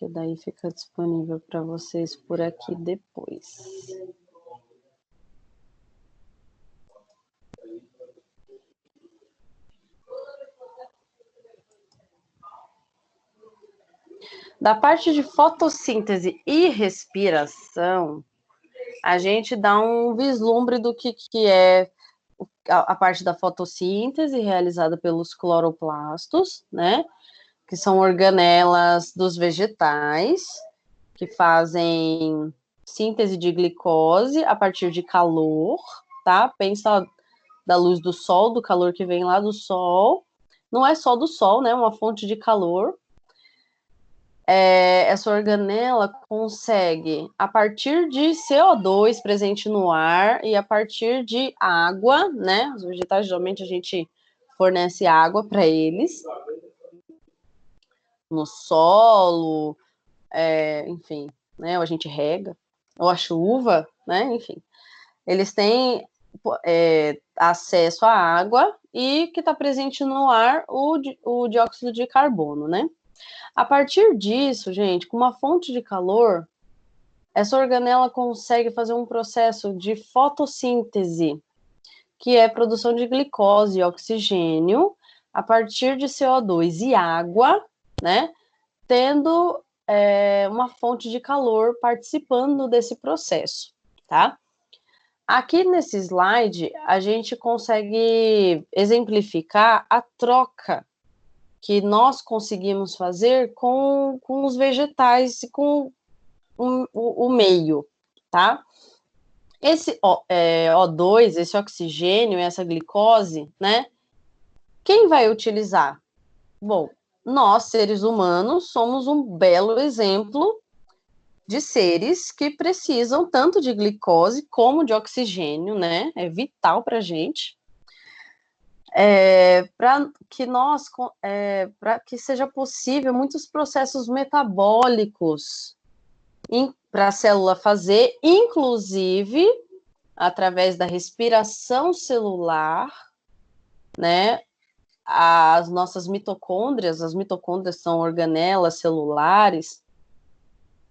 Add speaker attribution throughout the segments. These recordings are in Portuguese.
Speaker 1: porque daí fica disponível para vocês por aqui depois. Da parte de fotossíntese e respiração, a gente dá um vislumbre do que é a parte da fotossíntese realizada pelos cloroplastos, né? Que são organelas dos vegetais, que fazem síntese de glicose a partir de calor, tá? Pensa da luz do sol, do calor que vem lá do sol. Não é só do sol, né? Uma fonte de calor. Essa organela consegue, a partir de CO2 presente no ar e a partir de água, né? Os vegetais, geralmente, a gente fornece água para eles, no solo, enfim, né? Ou a gente rega, ou a chuva, né? Enfim, eles têm acesso à água e que está presente no ar o dióxido de carbono, né? A partir disso, gente, com uma fonte de calor, essa organela consegue fazer um processo de fotossíntese, que é produção de glicose e oxigênio a partir de CO2 e água, né? Tendo uma fonte de calor participando desse processo, tá? Aqui nesse slide, a gente consegue exemplificar a troca que nós conseguimos fazer com os vegetais e com o meio, tá? Esse O2, esse oxigênio, essa glicose, né? Quem vai utilizar? Bom, nós, seres humanos, somos um belo exemplo de seres que precisam tanto de glicose como de oxigênio, né? É vital para a gente. Para que seja possível muitos processos metabólicos para a célula fazer, inclusive através da respiração celular, né? As nossas mitocôndrias, as mitocôndrias são organelas celulares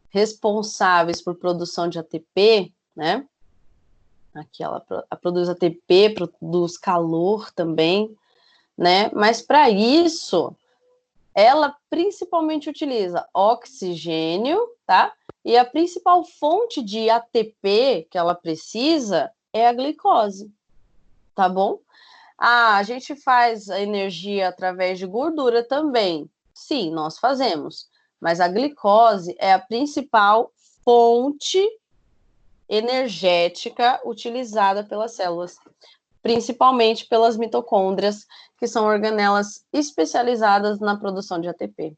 Speaker 1: responsáveis por produção de ATP, né? Aqui ela produz ATP, produz calor também, né? Mas para isso, ela principalmente utiliza oxigênio, tá? E a principal fonte de ATP que ela precisa é a glicose, tá bom? A gente faz a energia através de gordura também. Sim, nós fazemos. Mas a glicose é a principal fonte energética utilizada pelas células, principalmente pelas mitocôndrias, que são organelas especializadas na produção de ATP.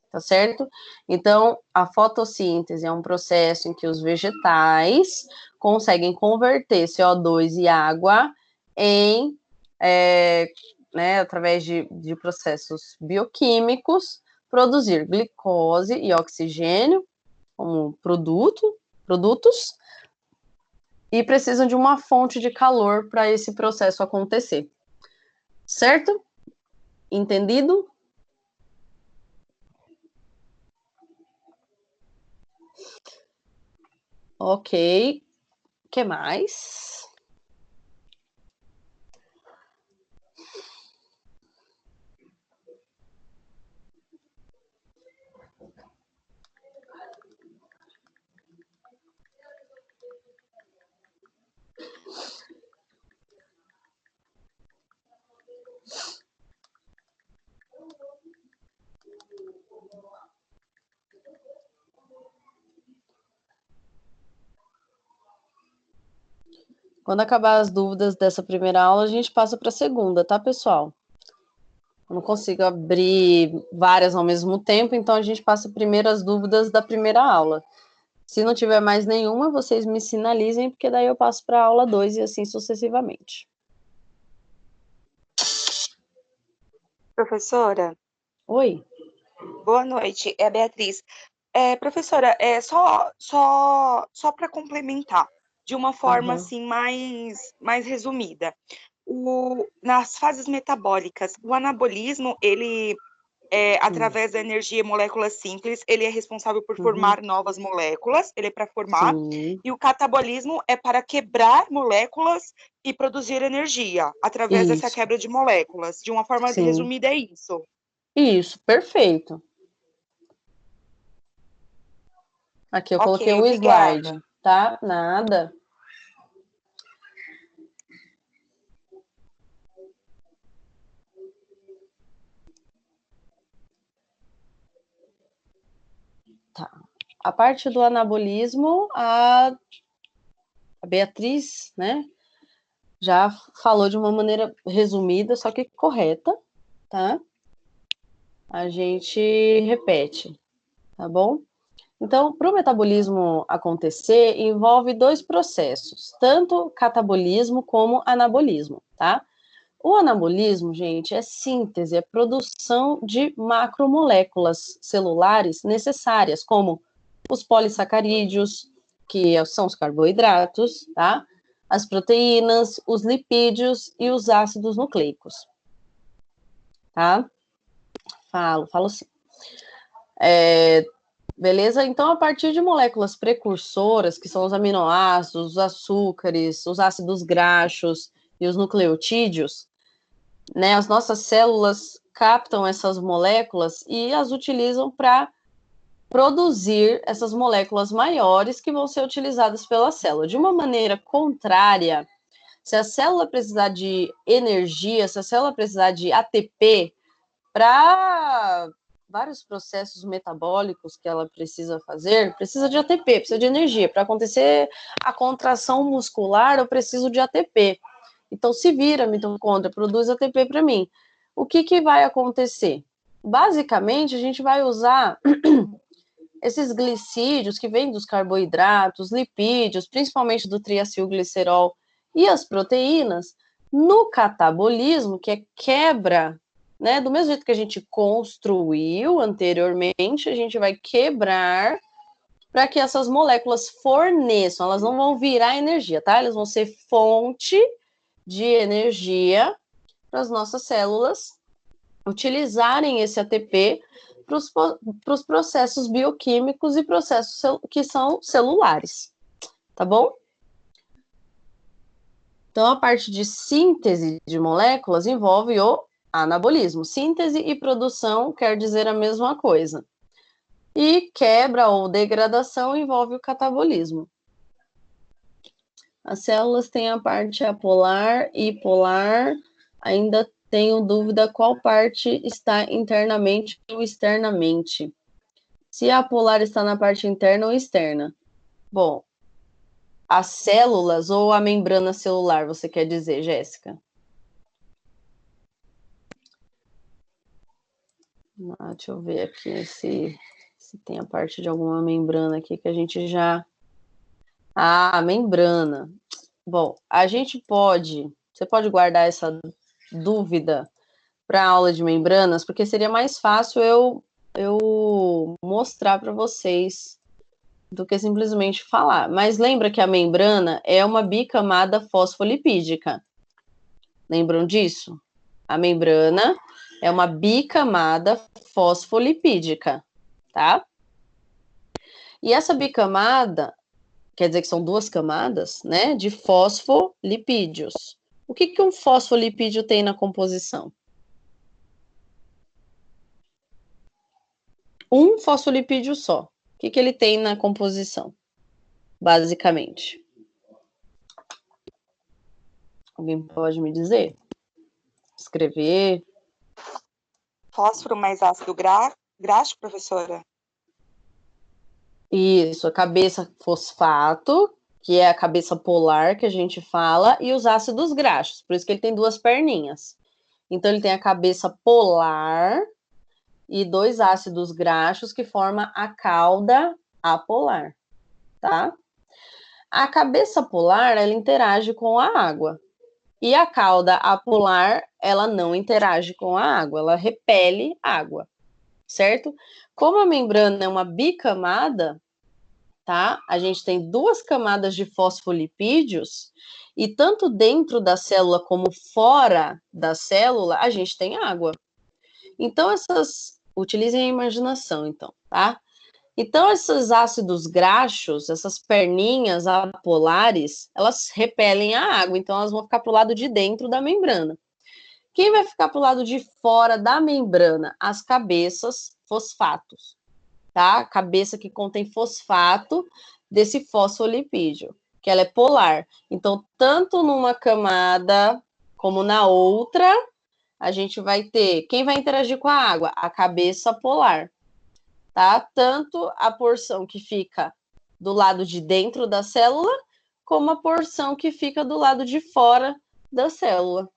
Speaker 1: Tá certo? Então, a fotossíntese é um processo em que os vegetais conseguem converter CO2 e água em, através de processos bioquímicos, produzir glicose e oxigênio como produtos, e precisam de uma fonte de calor para esse processo acontecer. Certo? Entendido? Ok. O que mais? Quando acabar as dúvidas dessa primeira aula, a gente passa para a segunda, tá, pessoal? Eu não consigo abrir várias ao mesmo tempo, então a gente passa primeiro as dúvidas da primeira aula. Se não tiver mais nenhuma, vocês me sinalizem, porque daí eu passo para a aula 2 e assim sucessivamente.
Speaker 2: Professora?
Speaker 1: Oi.
Speaker 2: Boa noite, é a Beatriz. Professora, só para complementar, de uma forma assim mais resumida, nas fases metabólicas, o anabolismo, ele através da energia e moléculas simples, ele é responsável por formar novas moléculas, ele é para formar,
Speaker 1: Sim.
Speaker 2: E o catabolismo é para quebrar moléculas e produzir energia, através dessa
Speaker 1: Isso.
Speaker 2: quebra de moléculas. De uma forma
Speaker 1: Sim.
Speaker 2: resumida, é isso.
Speaker 1: Isso, perfeito. Aqui eu coloquei um
Speaker 2: obrigada.
Speaker 1: slide, tá? Nada. Tá. A parte do anabolismo, a Beatriz, né, já falou de uma maneira resumida, só que correta, tá? A gente repete, tá bom? Então, para o metabolismo acontecer, envolve dois processos, tanto catabolismo como anabolismo, tá? O anabolismo, gente, é síntese, é produção de macromoléculas celulares necessárias, como os polissacarídeos, que são os carboidratos, tá? As proteínas, os lipídios e os ácidos nucleicos, tá? Falo sim. Beleza? Então, a partir de moléculas precursoras, que são os aminoácidos, os açúcares, os ácidos graxos e os nucleotídeos, né, as nossas células captam essas moléculas e as utilizam para produzir essas moléculas maiores que vão ser utilizadas pela célula. De uma maneira contrária, se a célula precisar de energia, se a célula precisar de ATP para vários processos metabólicos que ela precisa fazer, precisa de ATP, precisa de energia. Para acontecer a contração muscular, eu preciso de ATP. Então, se vira a mitocôndria, produz ATP para mim. O que vai acontecer? Basicamente, a gente vai usar esses glicídios que vêm dos carboidratos, lipídios, principalmente do triacilglicerol e as proteínas, no catabolismo, que é quebra, né? Do mesmo jeito que a gente construiu anteriormente, a gente vai quebrar para que essas moléculas forneçam, elas não vão virar energia, tá? Elas vão ser fonte de energia para as nossas células utilizarem esse ATP para os processos bioquímicos e processos que são celulares, tá bom? Então, a parte de síntese de moléculas envolve o anabolismo. Síntese e produção quer dizer a mesma coisa. E quebra ou degradação envolve o catabolismo. As células têm a parte apolar e polar. Ainda tenho dúvida qual parte está internamente ou externamente. Se a apolar está na parte interna ou externa. Bom, as células ou a membrana celular, você quer dizer, Jéssica? Deixa eu ver aqui se tem a parte de alguma membrana aqui que a gente já... Ah, membrana. Bom, você pode guardar essa dúvida para a aula de membranas, porque seria mais fácil eu mostrar para vocês do que simplesmente falar. Mas lembra que a membrana é uma bicamada fosfolipídica. Lembram disso? A membrana é uma bicamada fosfolipídica, tá? E essa bicamada, quer dizer que são duas camadas, né, de fosfolipídios. O que um fosfolipídio tem na composição? Um fosfolipídio só. O que ele tem na composição, basicamente? Alguém pode me dizer? Escrever?
Speaker 2: Fósforo mais ácido graxo, professora?
Speaker 1: Isso, a cabeça fosfato, que é a cabeça polar que a gente fala, e os ácidos graxos, por isso que ele tem duas perninhas. Então, ele tem a cabeça polar e dois ácidos graxos que formam a cauda apolar, tá? A cabeça polar, ela interage com a água. E a cauda apolar, ela não interage com a água, ela repele água, certo? Como a membrana é uma bicamada, tá? A gente tem duas camadas de fosfolipídios e tanto dentro da célula como fora da célula, a gente tem água. Então, essas utilizem a imaginação, então, tá? Então, esses ácidos graxos, essas perninhas apolares, elas repelem a água, então elas vão ficar para o lado de dentro da membrana. Quem vai ficar para o lado de fora da membrana? As cabeças fosfatos, tá? Cabeça que contém fosfato desse fosfolipídio, que ela é polar. Então, tanto numa camada como na outra, a gente vai ter... Quem vai interagir com a água? A cabeça polar, tá? Tanto a porção que fica do lado de dentro da célula, como a porção que fica do lado de fora da célula.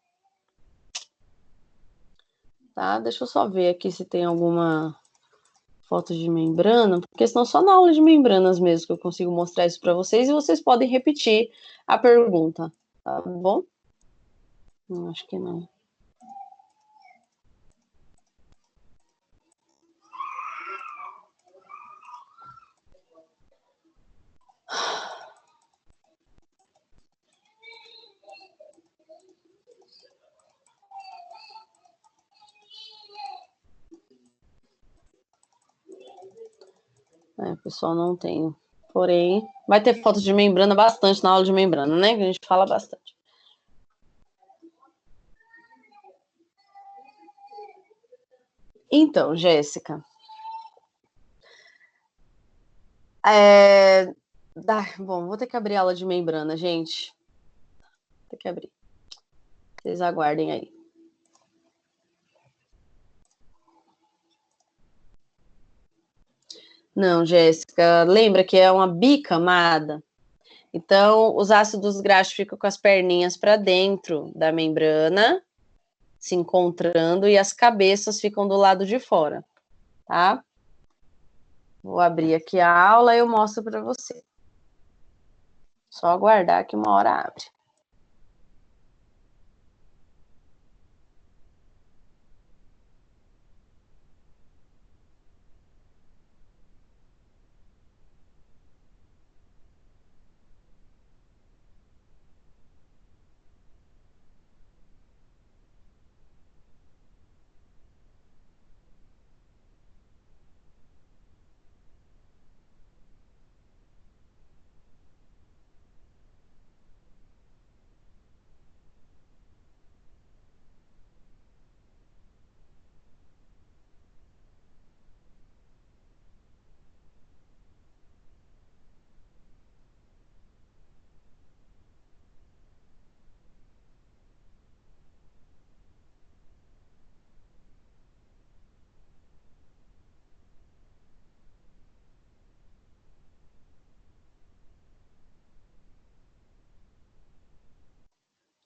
Speaker 1: Tá? Deixa eu só ver aqui se tem alguma foto de membrana, porque senão só na aula de membranas mesmo que eu consigo mostrar isso para vocês e vocês podem repetir a pergunta, tá bom? Acho que não. Pessoal, não tenho. Porém, vai ter foto de membrana bastante na aula de membrana, né? Que a gente fala bastante. Então, Jéssica. Bom, vou ter que abrir a aula de membrana, gente. Vou ter que abrir. Vocês aguardem aí. Não, Jéssica, lembra que é uma bicamada? Então, os ácidos graxos ficam com as perninhas para dentro da membrana, se encontrando, e as cabeças ficam do lado de fora, tá? Vou abrir aqui a aula e eu mostro para você. Só aguardar que uma hora abre.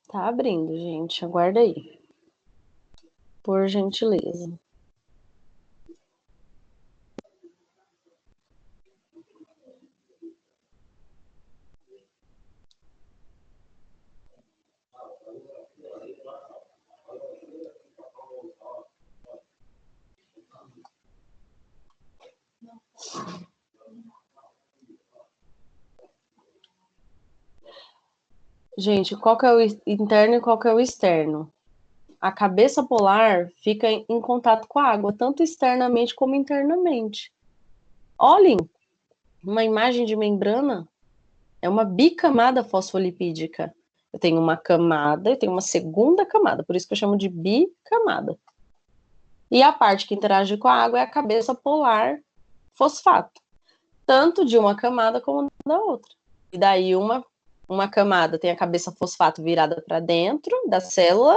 Speaker 1: Tá abrindo, gente. Aguarda aí. Por gentileza. Gente, qual que é o interno e qual que é o externo? A cabeça polar fica em contato com a água, tanto externamente como internamente. Olhem, uma imagem de membrana é uma bicamada fosfolipídica. Eu tenho uma camada e tenho uma segunda camada, por isso que eu chamo de bicamada. E a parte que interage com a água é a cabeça polar fosfato, tanto de uma camada como da outra. E daí uma camada tem a cabeça fosfato virada para dentro da célula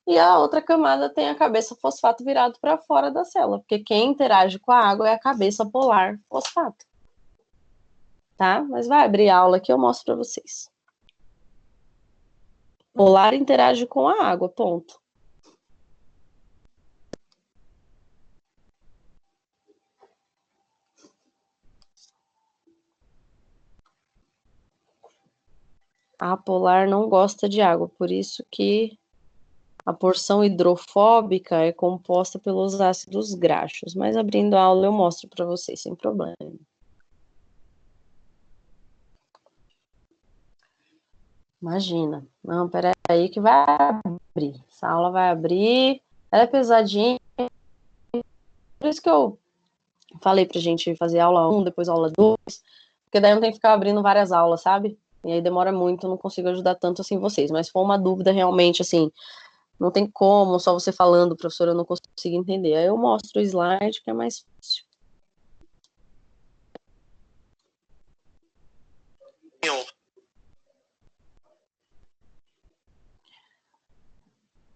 Speaker 1: e a outra camada tem a cabeça fosfato virado para fora da célula, porque quem interage com a água é a cabeça polar fosfato. Tá? Mas vai abrir a aula que eu mostro para vocês. Polar interage com a água, ponto. A polar não gosta de água, por isso que a porção hidrofóbica é composta pelos ácidos graxos. Mas abrindo a aula eu mostro para vocês, sem problema. Imagina. Não, peraí que vai abrir. Essa aula vai abrir. Ela é pesadinha. Por isso que eu falei pra gente fazer aula 1, depois aula 2, porque daí eu não tenho que ficar abrindo várias aulas, sabe? E aí demora muito, eu não consigo ajudar tanto assim vocês. Mas se for uma dúvida realmente, assim, não tem como, só você falando, professora, eu não consigo entender. Aí eu mostro o slide, que é mais fácil.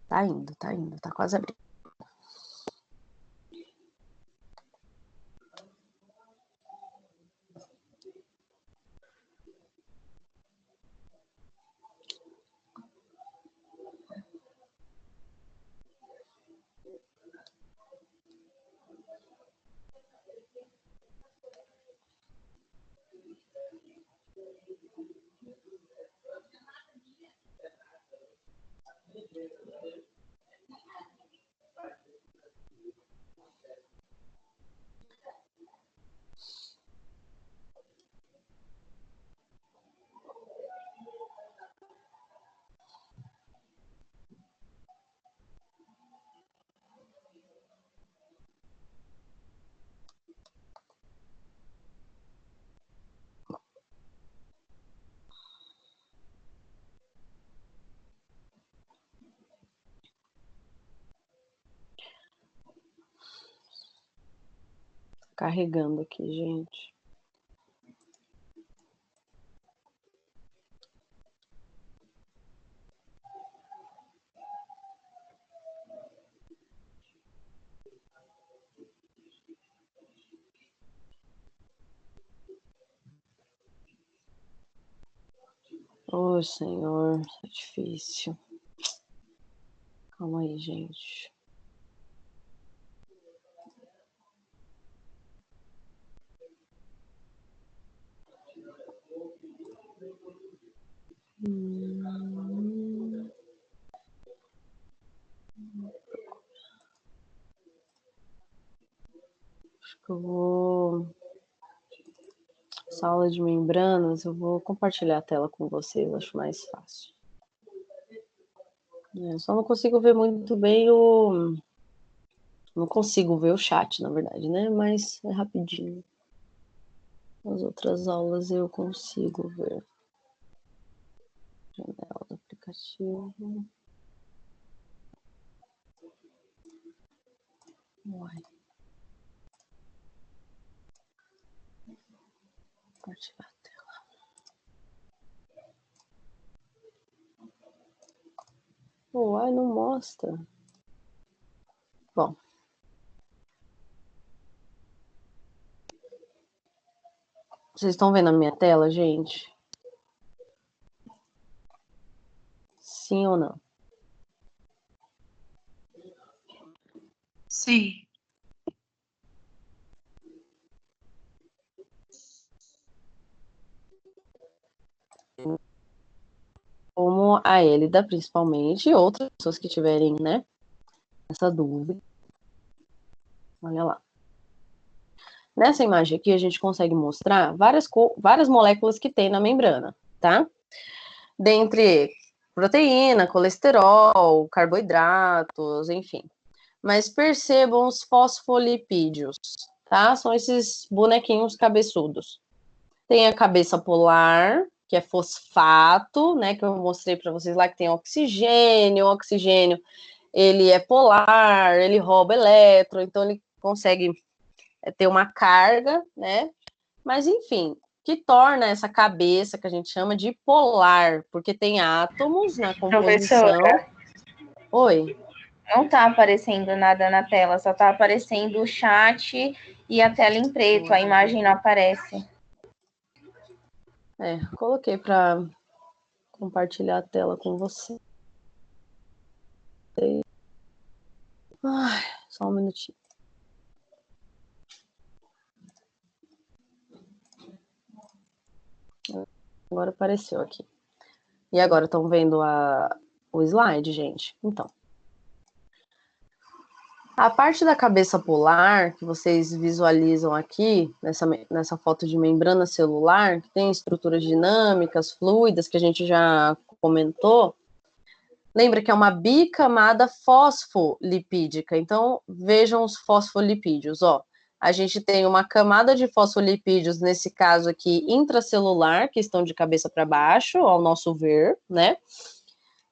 Speaker 1: Tá indo, tá quase abrindo. Carregando aqui, gente. Ô, Senhor, tá difícil. Calma aí, gente. Acho que eu vou... Essa aula de membranas, eu vou compartilhar a tela com vocês, acho mais fácil. Só não consigo ver muito bem o... Não consigo ver o chat, na verdade, né? Mas é rapidinho. As outras aulas eu consigo ver. Janela do aplicativo. Uai. Compartilhar a tela. Uai, não mostra. Bom. Vocês estão vendo a minha tela, gente? Sim ou não?
Speaker 2: Sim.
Speaker 1: Como a Elida, principalmente, e outras pessoas que tiverem, né, essa dúvida. Olha lá. Nessa imagem aqui, a gente consegue mostrar várias moléculas que tem na membrana, tá? Dentre proteína, colesterol, carboidratos, enfim. Mas percebam os fosfolipídios, tá? São esses bonequinhos cabeçudos. Tem a cabeça polar, que é fosfato, né? Que eu mostrei para vocês lá, que tem oxigênio. O oxigênio, ele é polar, ele rouba elétron, então ele consegue ter uma carga, né? Mas, enfim, que torna essa cabeça, que a gente chama de polar, porque tem átomos na composição.
Speaker 3: Professora,
Speaker 1: Oi?
Speaker 3: não tá aparecendo nada na tela, só tá aparecendo o chat e a tela em preto, a imagem não aparece.
Speaker 1: Coloquei para compartilhar a tela com você. Ai, só um minutinho. Agora apareceu aqui. E agora estão vendo o slide, gente? Então. A parte da cabeça polar, que vocês visualizam aqui, nessa foto de membrana celular, que tem estruturas dinâmicas, fluidas, que a gente já comentou, Lembra que é uma bicamada fosfolipídica. Então, vejam os fosfolipídios, ó. A gente tem uma camada de fosfolipídios, nesse caso aqui, intracelular, que estão de cabeça para baixo, ao nosso ver, né?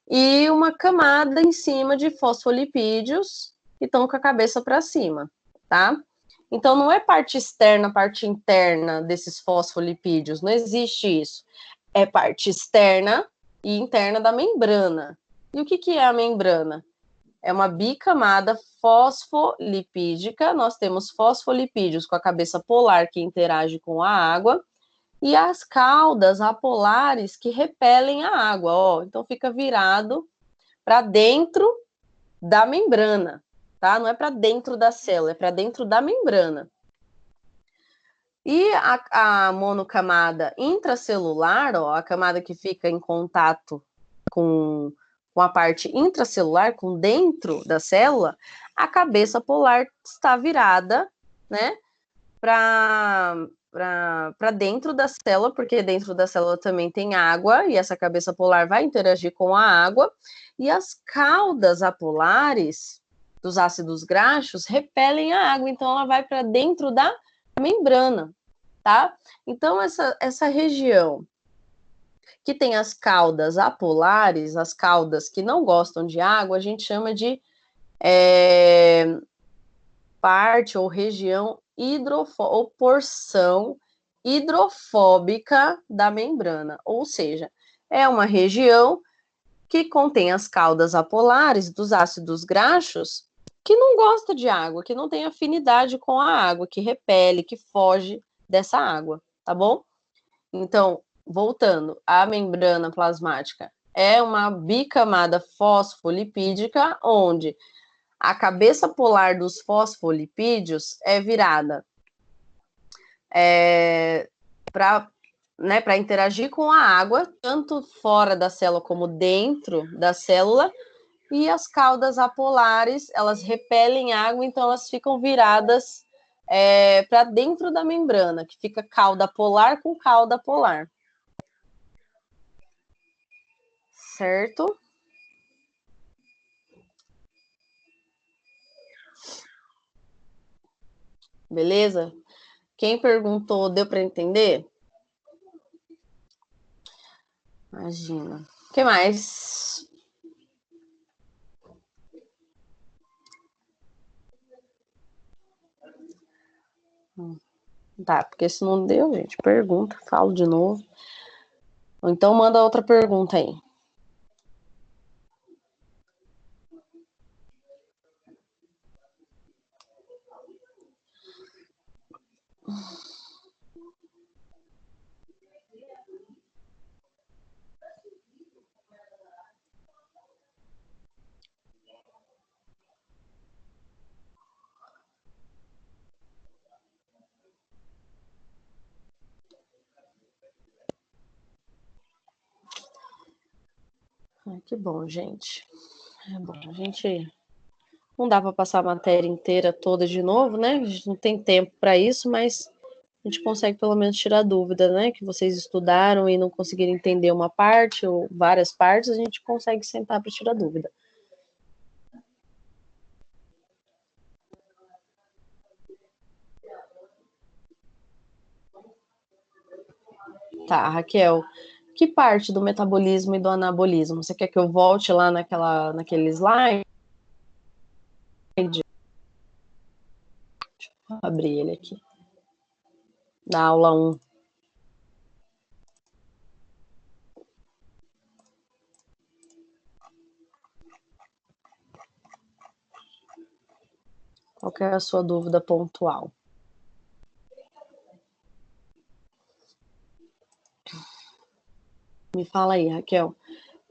Speaker 1: E uma camada em cima de fosfolipídios, que estão com a cabeça para cima, tá? Então, não é parte externa, parte interna desses fosfolipídios, não existe isso. É parte externa e interna da membrana. E o que é a membrana? É uma bicamada fosfolipídica. Nós temos fosfolipídios com a cabeça polar que interage com a água e as caudas apolares que repelem a água. Ó, então fica virado para dentro da membrana, tá? Não é para dentro da célula, é para dentro da membrana. E a monocamada intracelular, ó, a camada que fica em contato com a parte intracelular, com dentro da célula, a cabeça polar está virada, né, para dentro da célula, porque dentro da célula também tem água, e essa cabeça polar vai interagir com a água, e as caudas apolares dos ácidos graxos repelem a água, então ela vai para dentro da membrana, tá? Então, essa região que tem as caudas apolares, as caudas que não gostam de água, a gente chama de parte ou região ou porção hidrofóbica da membrana, ou seja, é uma região que contém as caudas apolares dos ácidos graxos que não gosta de água, que não tem afinidade com a água, que repele, que foge dessa água, tá bom? Então, voltando, a membrana plasmática é uma bicamada fosfolipídica, onde a cabeça polar dos fosfolipídios é virada para interagir com a água, tanto fora da célula como dentro da célula, e as caudas apolares, elas repelem água, então elas ficam viradas para dentro da membrana, que fica cauda polar com cauda polar. Certo? Beleza? Quem perguntou, deu para entender? Imagina. O que mais? Tá, porque se não deu, gente, pergunta, falo de novo. Ou então manda outra pergunta aí. Ai, que bom, gente. É bom, a gente não dá para passar a matéria inteira toda de novo, né? A gente não tem tempo para isso, mas a gente consegue pelo menos tirar dúvida, né? Que vocês estudaram e não conseguiram entender uma parte ou várias partes, a gente consegue sentar para tirar dúvida. Tá, Raquel, que parte do metabolismo e do anabolismo? Você quer que eu volte lá naquele slide? Deixa eu abrir ele aqui. Da aula 1. Qual que é a sua dúvida pontual? Me fala aí, Raquel.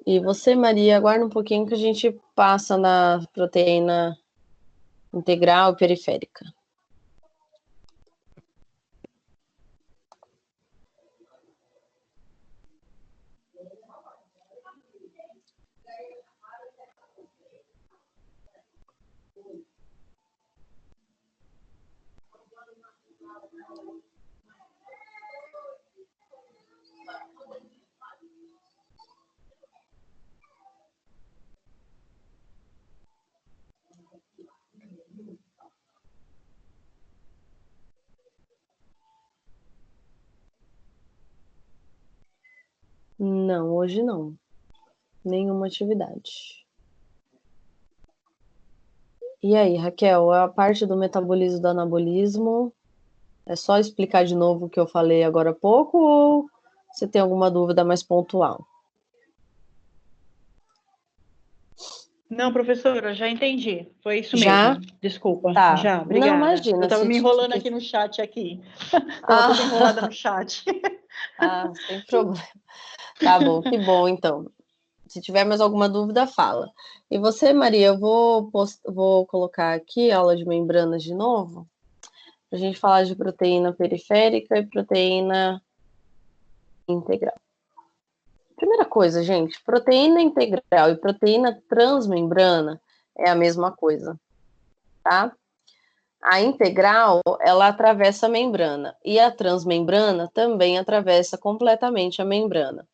Speaker 1: E você, Maria, aguarda um pouquinho que a gente passa na proteína integral e periférica. Não, hoje não. Nenhuma atividade. E aí, Raquel, a parte do metabolismo e do anabolismo, é só explicar de novo o que eu falei agora há pouco ou você tem alguma dúvida mais pontual?
Speaker 4: Não, professora, já entendi. Foi isso
Speaker 1: Já?
Speaker 4: mesmo. Desculpa.
Speaker 1: Tá.
Speaker 4: Já,
Speaker 1: Não,
Speaker 4: obrigada.
Speaker 1: imagina.
Speaker 4: Eu estava
Speaker 1: se
Speaker 4: me
Speaker 1: te-
Speaker 4: enrolando aqui no chat aqui. Estava toda enrolada no chat.
Speaker 1: sem problema. Tá bom, que bom, então. Se tiver mais alguma dúvida, fala. E você, Maria, eu vou colocar aqui a aula de membranas de novo, para a gente falar de proteína periférica e proteína integral. Primeira coisa, gente, proteína integral e proteína transmembrana é a mesma coisa, tá? A integral, ela atravessa a membrana, e a transmembrana também atravessa completamente a membrana.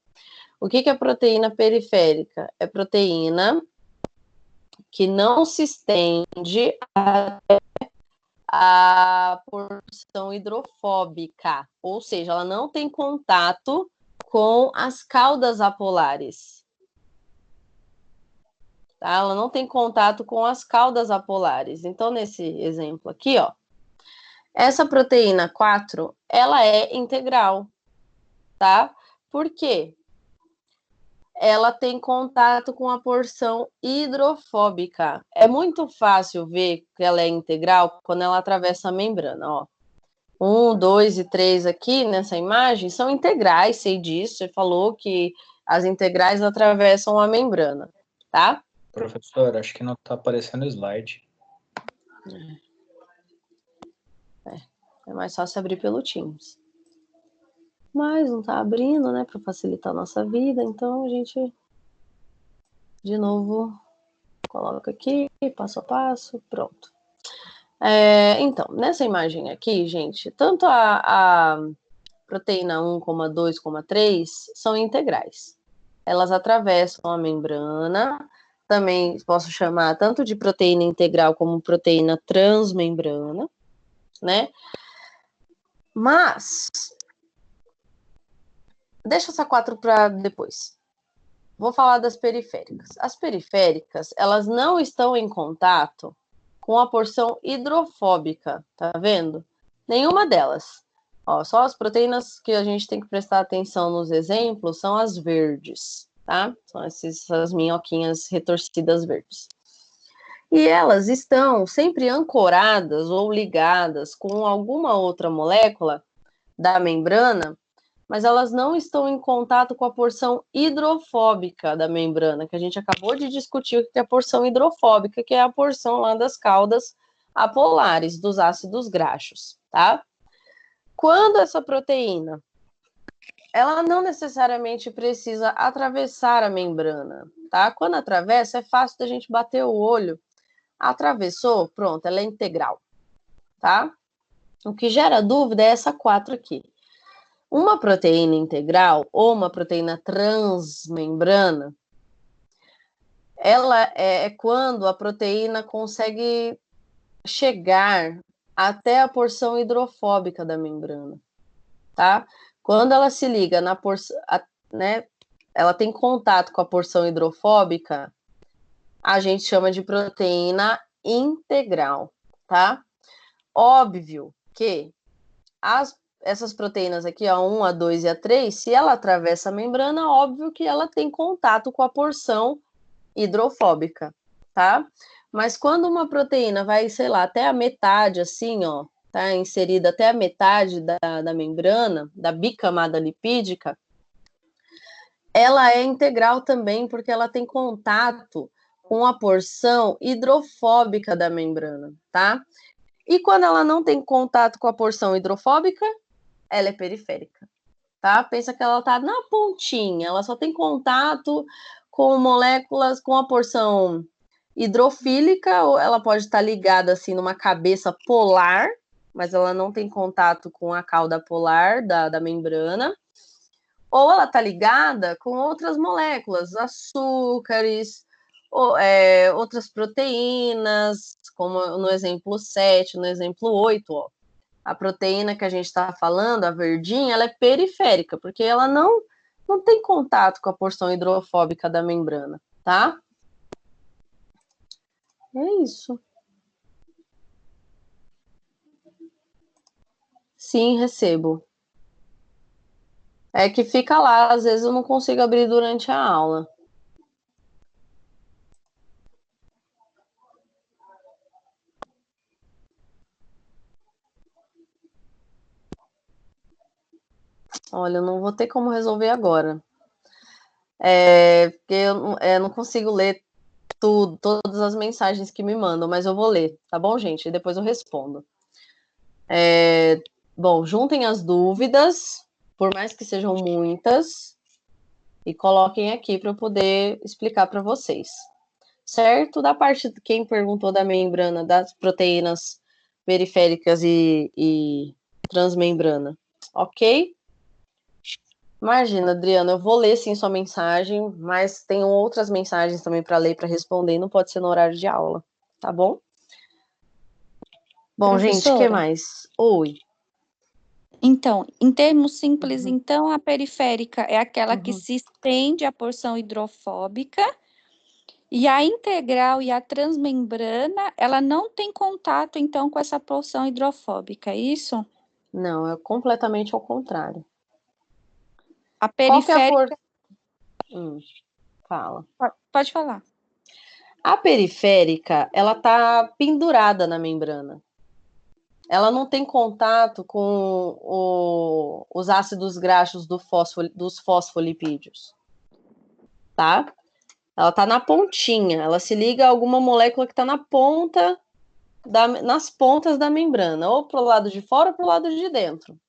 Speaker 1: O que é proteína periférica? É proteína que não se estende até a porção hidrofóbica, ou seja, ela não tem contato com as caudas apolares. Tá? Ela não tem contato com as caudas apolares. Então, nesse exemplo aqui, ó, essa proteína 4, ela é integral, tá? Por quê? Ela tem contato com a porção hidrofóbica. É muito fácil ver que ela é integral quando ela atravessa a membrana, ó. 1, 2 e 3 aqui nessa imagem são integrais, sei disso. Você falou que as integrais atravessam a membrana, tá?
Speaker 5: Professor, acho que não está aparecendo o slide.
Speaker 1: É mais fácil abrir pelo Teams. Mas não tá abrindo, né, para facilitar a nossa vida, então a gente, de novo, coloca aqui, passo a passo, pronto. Então, nessa imagem aqui, gente, tanto a proteína 1, 2, 3 são integrais. Elas atravessam a membrana, também posso chamar tanto de proteína integral como proteína transmembrana, né? Mas, deixa essa 4 para depois. Vou falar das periféricas. As periféricas, elas não estão em contato com a porção hidrofóbica, tá vendo? Nenhuma delas. Ó, só as proteínas que a gente tem que prestar atenção nos exemplos são as verdes, tá? São essas minhoquinhas retorcidas verdes. E elas estão sempre ancoradas ou ligadas com alguma outra molécula da membrana, mas elas não estão em contato com a porção hidrofóbica da membrana, que a gente acabou de discutir, que é a porção hidrofóbica, que é a porção lá das caudas apolares, dos ácidos graxos, tá? Quando essa proteína, ela não necessariamente precisa atravessar a membrana, tá? Quando atravessa, é fácil da gente bater o olho. Atravessou, pronto, ela é integral, tá? O que gera dúvida é essa 4 aqui. Uma proteína integral ou uma proteína transmembrana, ela é quando a proteína consegue chegar até a porção hidrofóbica da membrana, tá? Quando ela se liga na porção, né, ela tem contato com a porção hidrofóbica, a gente chama de proteína integral, tá? Óbvio que essas proteínas aqui, a 1, a 2 e a 3, se ela atravessa a membrana, óbvio que ela tem contato com a porção hidrofóbica, tá? Mas quando uma proteína vai, sei lá, até a metade, assim, ó, tá inserida até a metade da membrana, da bicamada lipídica, ela é integral também, porque ela tem contato com a porção hidrofóbica da membrana, tá? E quando ela não tem contato com a porção hidrofóbica, ela é periférica, tá? Pensa que ela tá na pontinha, ela só tem contato com moléculas com a porção hidrofílica, ou ela pode estar ligada assim numa cabeça polar, mas ela não tem contato com a cauda polar da membrana, ou ela tá ligada com outras moléculas, açúcares, outras proteínas, como no exemplo 7, no exemplo 8, ó. A proteína que a gente está falando, a verdinha, ela é periférica, porque ela não não tem contato com a porção hidrofóbica da membrana, tá? É isso. Sim, recebo. É que fica lá, às vezes eu não consigo abrir durante a aula. Olha, eu não vou ter como resolver agora. Porque eu não consigo ler tudo, todas as mensagens que me mandam, mas eu vou ler, tá bom, gente? E depois eu respondo. Bom, juntem as dúvidas, por mais que sejam muitas, e coloquem aqui para eu poder explicar para vocês. Certo? Da parte de quem perguntou da membrana, das proteínas periféricas e transmembrana. Ok? Imagina, Adriana, eu vou ler sim sua mensagem, mas tenho outras mensagens também para ler, para responder, e não pode ser no horário de aula, tá bom? Bom, gente, o que mais? Oi.
Speaker 6: Então, em termos simples, então, a periférica é aquela que se estende à porção hidrofóbica, e a integral e a transmembrana, ela não tem contato, então, com essa porção hidrofóbica, é isso?
Speaker 1: Não, é completamente ao contrário.
Speaker 6: A periférica...
Speaker 1: Fala.
Speaker 6: Pode falar.
Speaker 1: A periférica, ela tá pendurada na membrana. Ela não tem contato com os ácidos graxos dos fosfolipídios, tá? Ela tá na pontinha, ela se liga a alguma molécula que está na ponta, nas pontas da membrana, ou pro lado de fora ou pro lado de dentro.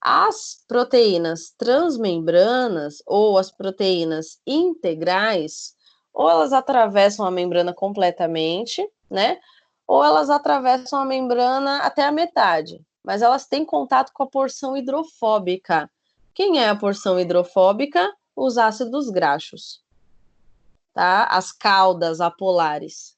Speaker 1: As proteínas transmembranas ou as proteínas integrais, ou elas atravessam a membrana completamente, né? Ou elas atravessam a membrana até a metade, mas elas têm contato com a porção hidrofóbica. Quem é a porção hidrofóbica? Os ácidos graxos, tá? As caudas apolares.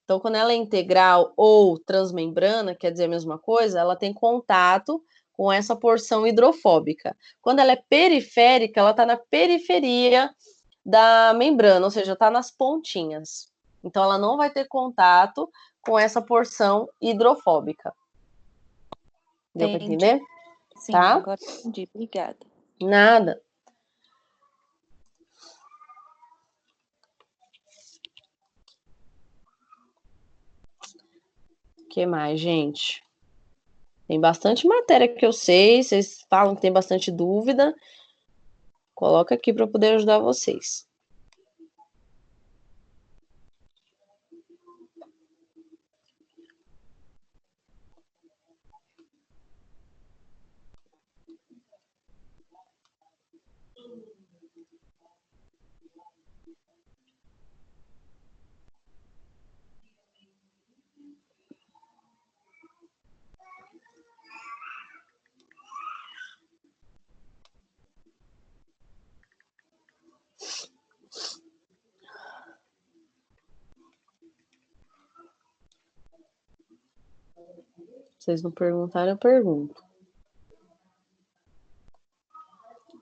Speaker 1: Então, quando ela é integral ou transmembrana, quer dizer a mesma coisa, ela tem contato com essa porção hidrofóbica. Quando ela é periférica, ela está na periferia da membrana, ou seja, está nas pontinhas. Então, ela não vai ter contato com essa porção hidrofóbica. Deu para entender?
Speaker 6: Sim,
Speaker 1: tá?
Speaker 6: Agora entendi. Obrigada.
Speaker 1: Nada. O que mais, gente? Tem bastante matéria que eu sei, vocês falam que tem bastante dúvida. Coloca aqui para eu poder ajudar vocês. Vocês não perguntaram, eu pergunto.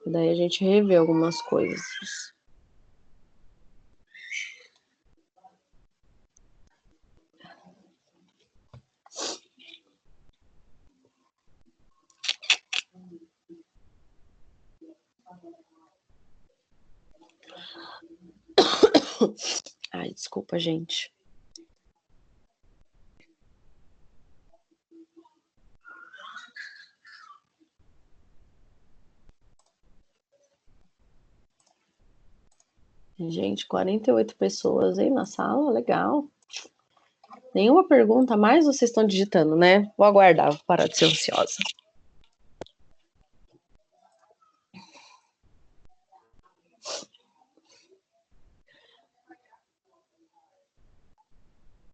Speaker 1: Daí a gente revê algumas coisas. Ai, desculpa, gente. Gente, 48 pessoas aí na sala, legal. Nenhuma pergunta mais vocês estão digitando, né? Vou aguardar, vou parar de ser ansiosa.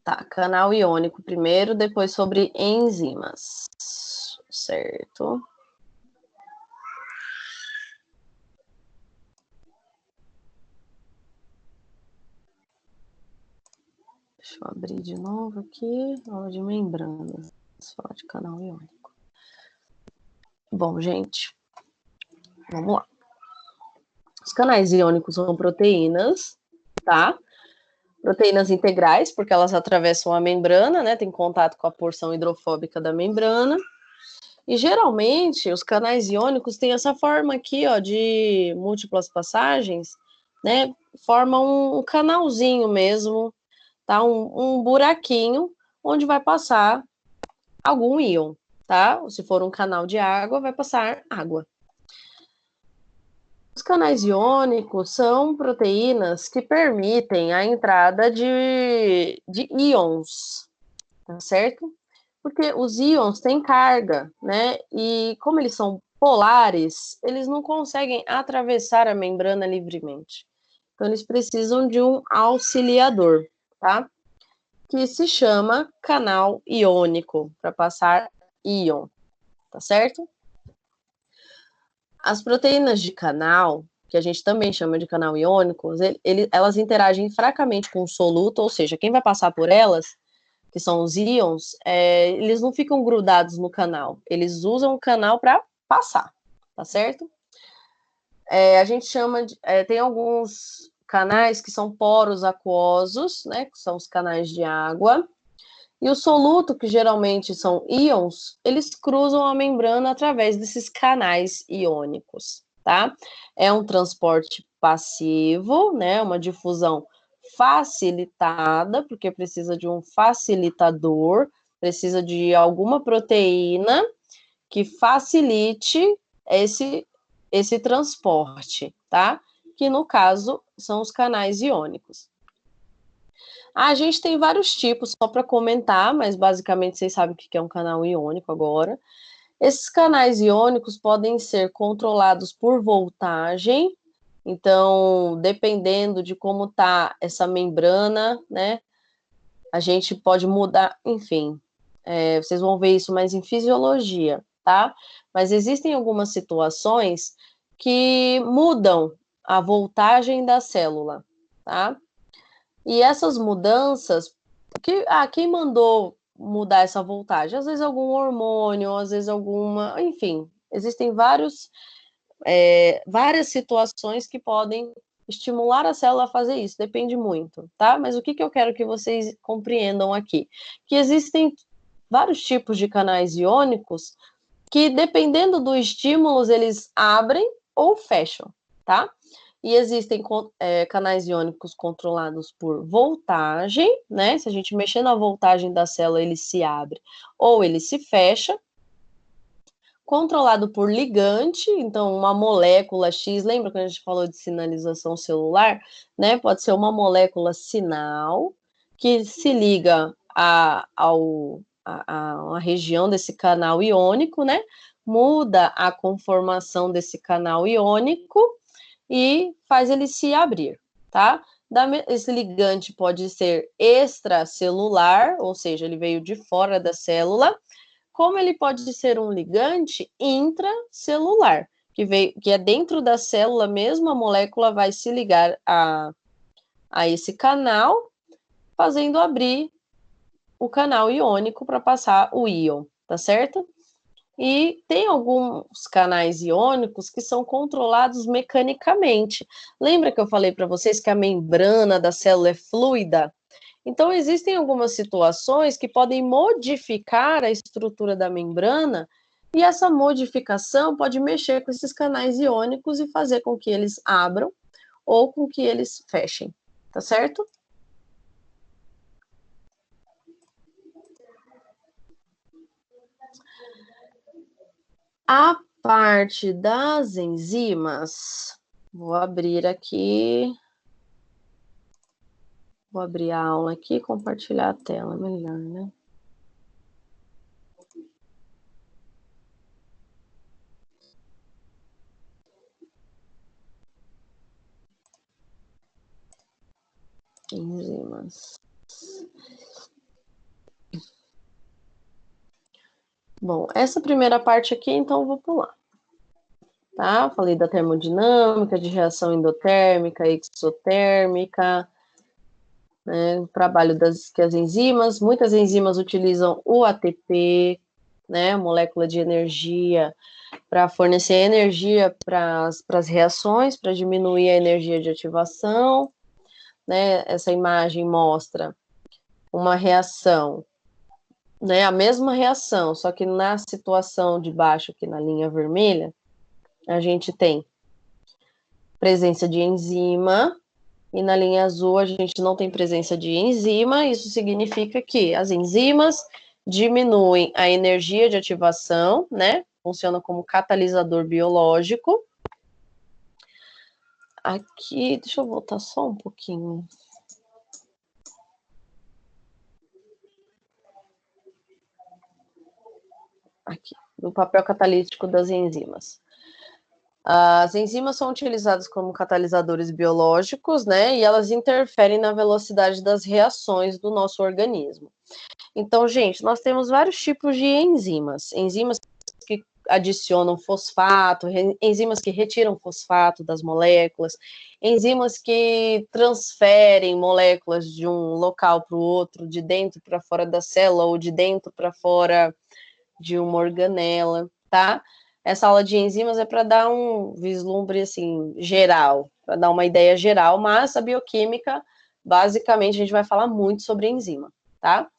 Speaker 1: Tá, canal iônico primeiro, depois sobre enzimas. Certo. Deixa eu abrir de novo aqui, aula de membranas, falar de canal iônico. Bom, gente, vamos lá. Os canais iônicos são proteínas, tá? Proteínas integrais, porque elas atravessam a membrana, né? Tem contato com a porção hidrofóbica da membrana. E geralmente os canais iônicos têm essa forma aqui, ó, de múltiplas passagens, né? Forma um canalzinho mesmo, tá? Um buraquinho onde vai passar algum íon, tá? Se for um canal de água, vai passar água. Os canais iônicos são proteínas que permitem a entrada de íons, tá certo? Porque os íons têm carga, né? E como eles são polares, eles não conseguem atravessar a membrana livremente. Então, eles precisam de um auxiliador, tá? Que se chama canal iônico, para passar íon, tá certo? As proteínas de canal, que a gente também chama de canal iônico, elas interagem fracamente com o soluto, ou seja, quem vai passar por elas, que são os íons, eles não ficam grudados no canal, eles usam o canal para passar, tá certo? A gente chama de... tem alguns canais que são poros aquosos, né, que são os canais de água, e o soluto, que geralmente são íons, eles cruzam a membrana através desses canais iônicos, tá? É um transporte passivo, né? Uma difusão facilitada, porque precisa de um facilitador, precisa de alguma proteína que facilite esse transporte, tá? Que no caso são os canais iônicos. A gente tem vários tipos, só para comentar, mas basicamente vocês sabem o que é um canal iônico agora. Esses canais iônicos podem ser controlados por voltagem, então, dependendo de como está essa membrana, né, a gente pode mudar, enfim, vocês vão ver isso mais em fisiologia, tá? Mas existem algumas situações que mudam a voltagem da célula, tá? E essas mudanças, quem mandou mudar essa voltagem? Às vezes algum hormônio, às vezes alguma... Enfim, existem várias situações que podem estimular a célula a fazer isso, depende muito, tá? Mas o que eu quero que vocês compreendam aqui? Que existem vários tipos de canais iônicos que, dependendo do estímulo, eles abrem ou fecham, tá? E existem canais iônicos controlados por voltagem, né? Se a gente mexer na voltagem da célula, ele se abre ou ele se fecha. Controlado por ligante, então uma molécula X, lembra que a gente falou de sinalização celular, né? Pode ser uma molécula sinal que se liga a uma região desse canal iônico, né? Muda a conformação desse canal iônico e faz ele se abrir, tá? Esse ligante pode ser extracelular, ou seja, ele veio de fora da célula, como ele pode ser um ligante intracelular, que é dentro da célula mesmo, a molécula vai se ligar a esse canal, fazendo abrir o canal iônico para passar o íon, tá certo? E tem alguns canais iônicos que são controlados mecanicamente. Lembra que eu falei para vocês que a membrana da célula é fluida? Então, existem algumas situações que podem modificar a estrutura da membrana, e essa modificação pode mexer com esses canais iônicos e fazer com que eles abram ou com que eles fechem, tá certo? A parte das enzimas, vou abrir aqui, vou abrir a aula aqui e compartilhar a tela, melhor, né? Enzimas. Bom, essa primeira parte aqui, então, eu vou pular. Tá? Falei da termodinâmica, de reação endotérmica, exotérmica, né? O trabalho que as enzimas, muitas enzimas utilizam o ATP, né? Molécula de energia, para fornecer energia para as reações, para diminuir a energia de ativação, né? Essa imagem mostra uma reação, né? A mesma reação, só que na situação de baixo, aqui na linha vermelha, a gente tem presença de enzima, e na linha azul a gente não tem presença de enzima. Isso significa que as enzimas diminuem a energia de ativação, né? Funciona como catalisador biológico. Aqui, deixa eu voltar só um pouquinho. Aqui, no papel catalítico das enzimas. As enzimas são utilizadas como catalisadores biológicos, né? E elas interferem na velocidade das reações do nosso organismo. Então, gente, nós temos vários tipos de enzimas. Enzimas que adicionam fosfato, enzimas que retiram fosfato das moléculas, enzimas que transferem moléculas de um local para o outro, de dentro para fora da célula ou de dentro para fora de uma organela, tá? Essa aula de enzimas é para dar um vislumbre, assim, geral, para dar uma ideia geral, mas a bioquímica, basicamente, a gente vai falar muito sobre enzima, tá?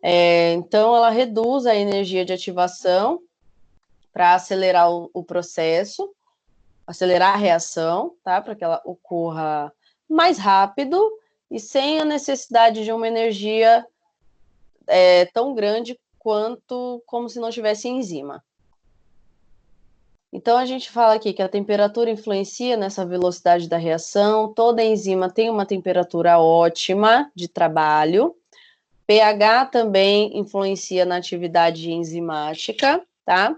Speaker 1: Então, ela reduz a energia de ativação para acelerar o processo, acelerar a reação, tá? Para que ela ocorra mais rápido e sem a necessidade de uma energia tão grande quanto como se não tivesse enzima. Então, a gente fala aqui que a temperatura influencia nessa velocidade da reação, toda enzima tem uma temperatura ótima de trabalho, pH também influencia na atividade enzimática, tá?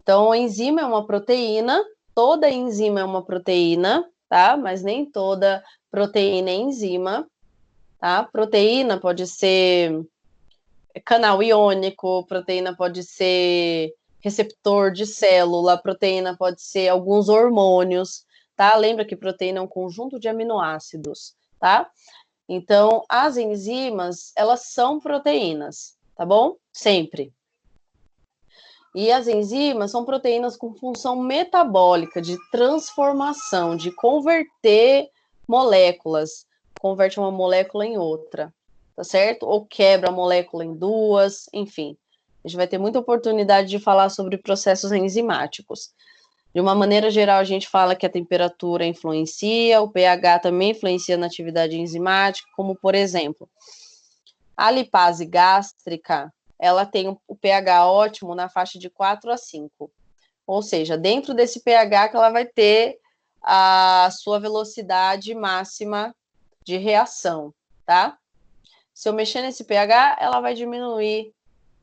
Speaker 1: Então, a enzima é uma proteína, toda enzima é uma proteína, tá? Mas nem toda proteína é enzima, tá? Proteína pode ser canal iônico, proteína pode ser receptor de célula, proteína pode ser alguns hormônios, tá? Lembra que proteína é um conjunto de aminoácidos, tá? Então, as enzimas, elas são proteínas, tá bom? Sempre. E as enzimas são proteínas com função metabólica, de transformação, de converter moléculas, converte uma molécula em outra, tá certo? Ou quebra a molécula em duas, enfim. A gente vai ter muita oportunidade de falar sobre processos enzimáticos. De uma maneira geral, a gente fala que a temperatura influencia, o pH também influencia na atividade enzimática, como, por exemplo, a lipase gástrica, ela tem o pH ótimo na faixa de 4 a 5. Ou seja, dentro desse pH que ela vai ter a sua velocidade máxima de reação, tá? Se eu mexer nesse pH, ela vai diminuir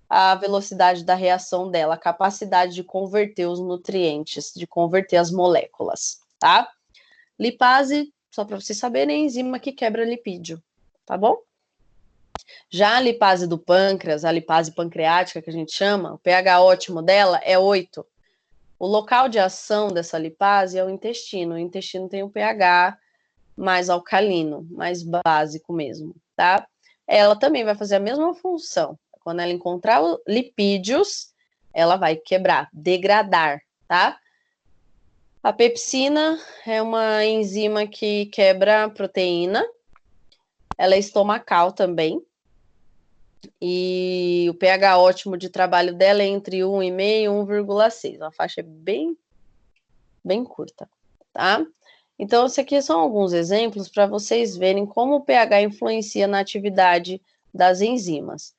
Speaker 1: a velocidade da reação dela, a capacidade de converter os nutrientes, de converter as moléculas, tá? Lipase, só para vocês saberem, é a enzima que quebra lipídio, tá bom? Já a lipase do pâncreas, a lipase pancreática que a gente chama, o pH ótimo dela é 8. O local de ação dessa lipase é o intestino. O intestino tem um pH mais alcalino, mais básico mesmo, tá? Ela também vai fazer a mesma função. Quando ela encontrar lipídios, ela vai quebrar, degradar, tá? A pepsina é uma enzima que quebra proteína. Ela é estomacal também. E o pH ótimo de trabalho dela é entre 1,5 e 1,6. Uma faixa bem curta, tá? Então, esses aqui são alguns exemplos para vocês verem como o pH influencia na atividade das enzimas.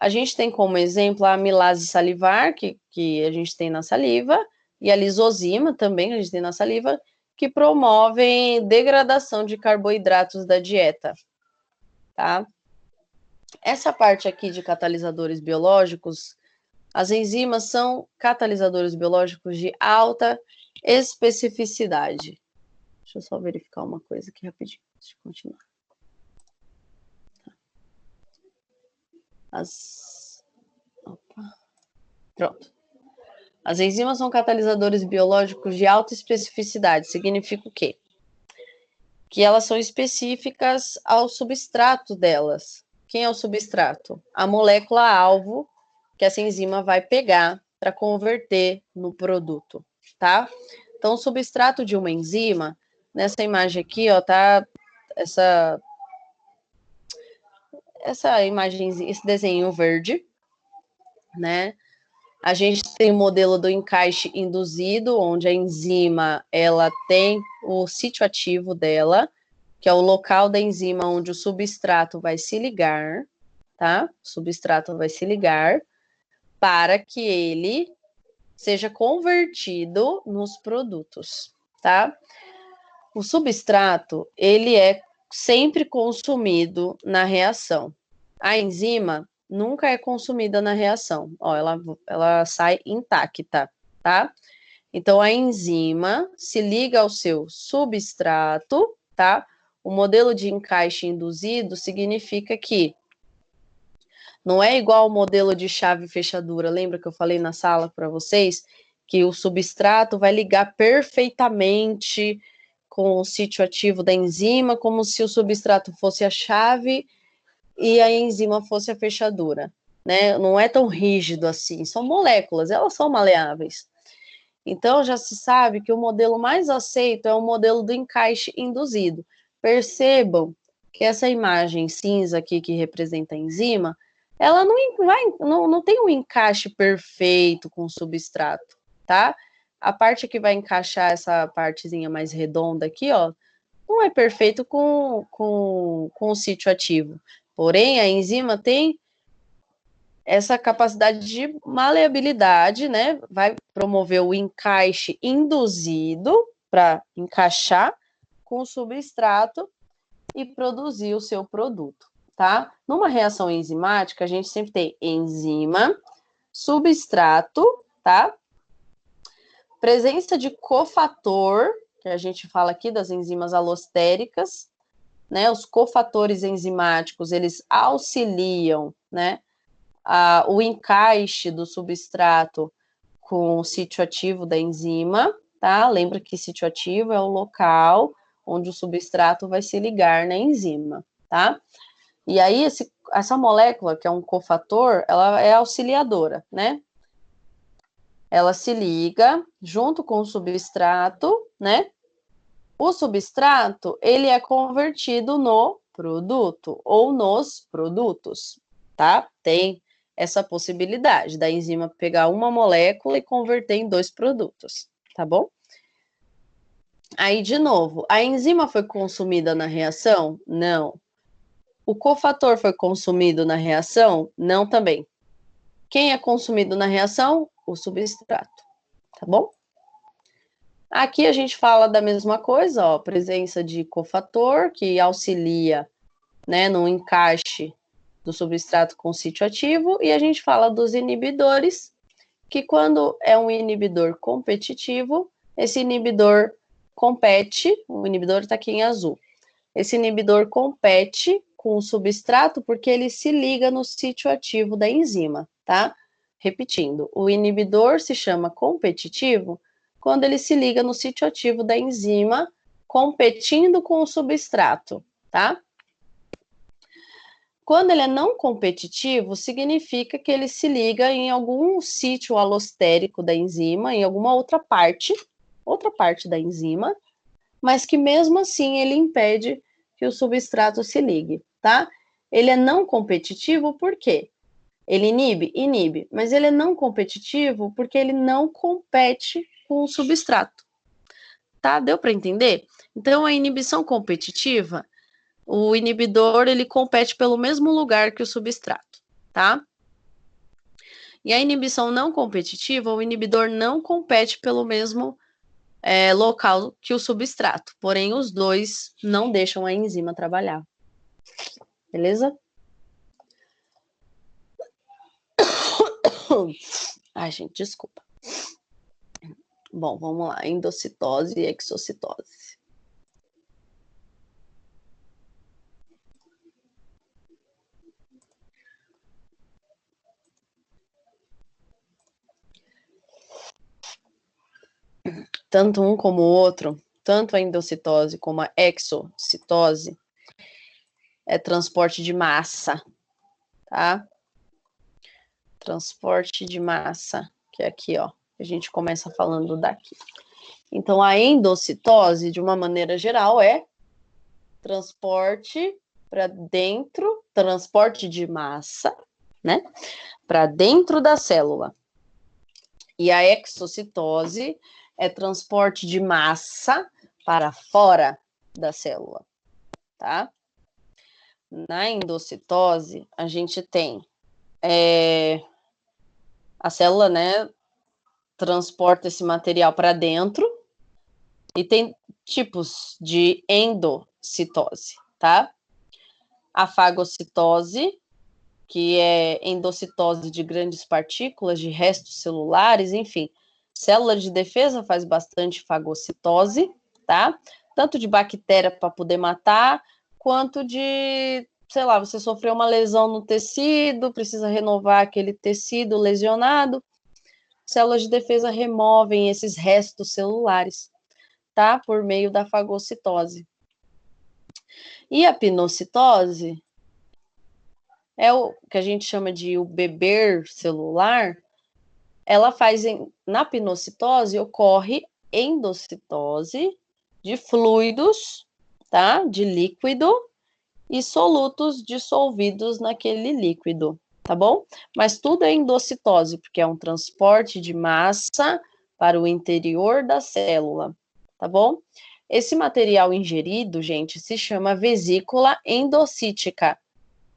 Speaker 1: A gente tem como exemplo a amilase salivar, que a gente tem na saliva, e a lisozima também, que a gente tem na saliva, que promovem degradação de carboidratos da dieta, tá? Essa parte aqui de catalisadores biológicos, as enzimas são catalisadores biológicos de alta especificidade. Deixa eu só verificar uma coisa aqui rapidinho, antes de continuar. Pronto. As enzimas são catalisadores biológicos de alta especificidade. Significa o quê? Que elas são específicas ao substrato delas. Quem é o substrato? A molécula-alvo que essa enzima vai pegar para converter no produto, tá? Então, o substrato de uma enzima, nessa imagem aqui, ó, tá essa imagem, esse desenho verde, né? A gente tem o modelo do encaixe induzido, onde a enzima, ela tem o sítio ativo dela, que é o local da enzima onde o substrato vai se ligar, tá? O substrato vai se ligar para que ele seja convertido nos produtos, tá? O substrato, ele é sempre consumido na reação. A enzima nunca é consumida na reação. Ó, ela sai intacta, tá? Então, a enzima se liga ao seu substrato, tá? O modelo de encaixe induzido significa que não é igual ao modelo de chave e fechadura. Lembra que eu falei na sala para vocês que o substrato vai ligar perfeitamente com o sítio ativo da enzima, como se o substrato fosse a chave e a enzima fosse a fechadura, né? Não é tão rígido assim, são moléculas, elas são maleáveis. Então, já se sabe que o modelo mais aceito é o modelo do encaixe induzido. Percebam que essa imagem cinza aqui, que representa a enzima, ela não tem um encaixe perfeito com o substrato, tá? A parte que vai encaixar essa partezinha mais redonda aqui, ó, não é perfeito com o sítio ativo. Porém, a enzima tem essa capacidade de maleabilidade, né? Vai promover o encaixe induzido para encaixar com o substrato e produzir o seu produto, tá? Numa reação enzimática, a gente sempre tem enzima, substrato, tá? Presença de cofator, que a gente fala aqui das enzimas alostéricas, né? Os cofatores enzimáticos, eles auxiliam, né? O encaixe do substrato com o sítio ativo da enzima, tá? Lembra que sítio ativo é o local onde o substrato vai se ligar na enzima, tá? E aí, essa molécula, que é um cofator, ela é auxiliadora, né? Ela se liga junto com o substrato, né? O substrato, ele é convertido no produto ou nos produtos, tá? Tem essa possibilidade da enzima pegar uma molécula e converter em 2 produtos, tá bom? Aí, de novo, a enzima foi consumida na reação? Não. O cofator foi consumido na reação? Não também. Quem é consumido na reação? O substrato, tá bom? Aqui a gente fala da mesma coisa, ó, presença de cofator, que auxilia, né, no encaixe do substrato com sítio ativo, e a gente fala dos inibidores, que quando é um inibidor competitivo, esse inibidor compete, o inibidor está aqui em azul, esse inibidor compete com o substrato porque ele se liga no sítio ativo da enzima, tá? Repetindo, o inibidor se chama competitivo quando ele se liga no sítio ativo da enzima, competindo com o substrato, tá? Quando ele é não competitivo, significa que ele se liga em algum sítio alostérico da enzima, em alguma outra parte da enzima, mas que mesmo assim ele impede que o substrato se ligue, tá? Ele é não competitivo por quê? Ele inibe? Inibe, mas ele é não competitivo porque ele não compete com o substrato, tá? Deu para entender? Então, a inibição competitiva, o inibidor, ele compete pelo mesmo lugar que o substrato, tá? E a inibição não competitiva, o inibidor não compete pelo mesmo local que o substrato, porém os dois não deixam a enzima trabalhar. Beleza? Ai, gente, desculpa. Bom, vamos lá. Endocitose e exocitose. Tanto um como o outro, tanto a endocitose como a exocitose, é transporte de massa, tá? Transporte de massa. O que é aqui, ó, a gente começa falando daqui. Então, a endocitose, de uma maneira geral, é transporte para dentro, transporte de massa, né, para dentro da célula. E a exocitose é transporte de massa para fora da célula, tá? Na endocitose, a gente tem a célula, né, transporta esse material para dentro e tem tipos de endocitose, tá? A fagocitose, que é endocitose de grandes partículas, de restos celulares, enfim. Célula de defesa faz bastante fagocitose, tá? Tanto de bactéria para poder matar, quanto de, sei lá, você sofreu uma lesão no tecido, precisa renovar aquele tecido lesionado. Células de defesa removem esses restos celulares, tá? Por meio da fagocitose. E a pinocitose é o que a gente chama de o beber celular. Ela faz, na pinocitose, ocorre endocitose de fluidos, tá? De líquido e solutos dissolvidos naquele líquido, tá bom? Mas tudo é endocitose, porque é um transporte de massa para o interior da célula, tá bom? Esse material ingerido, gente, se chama vesícula endocítica.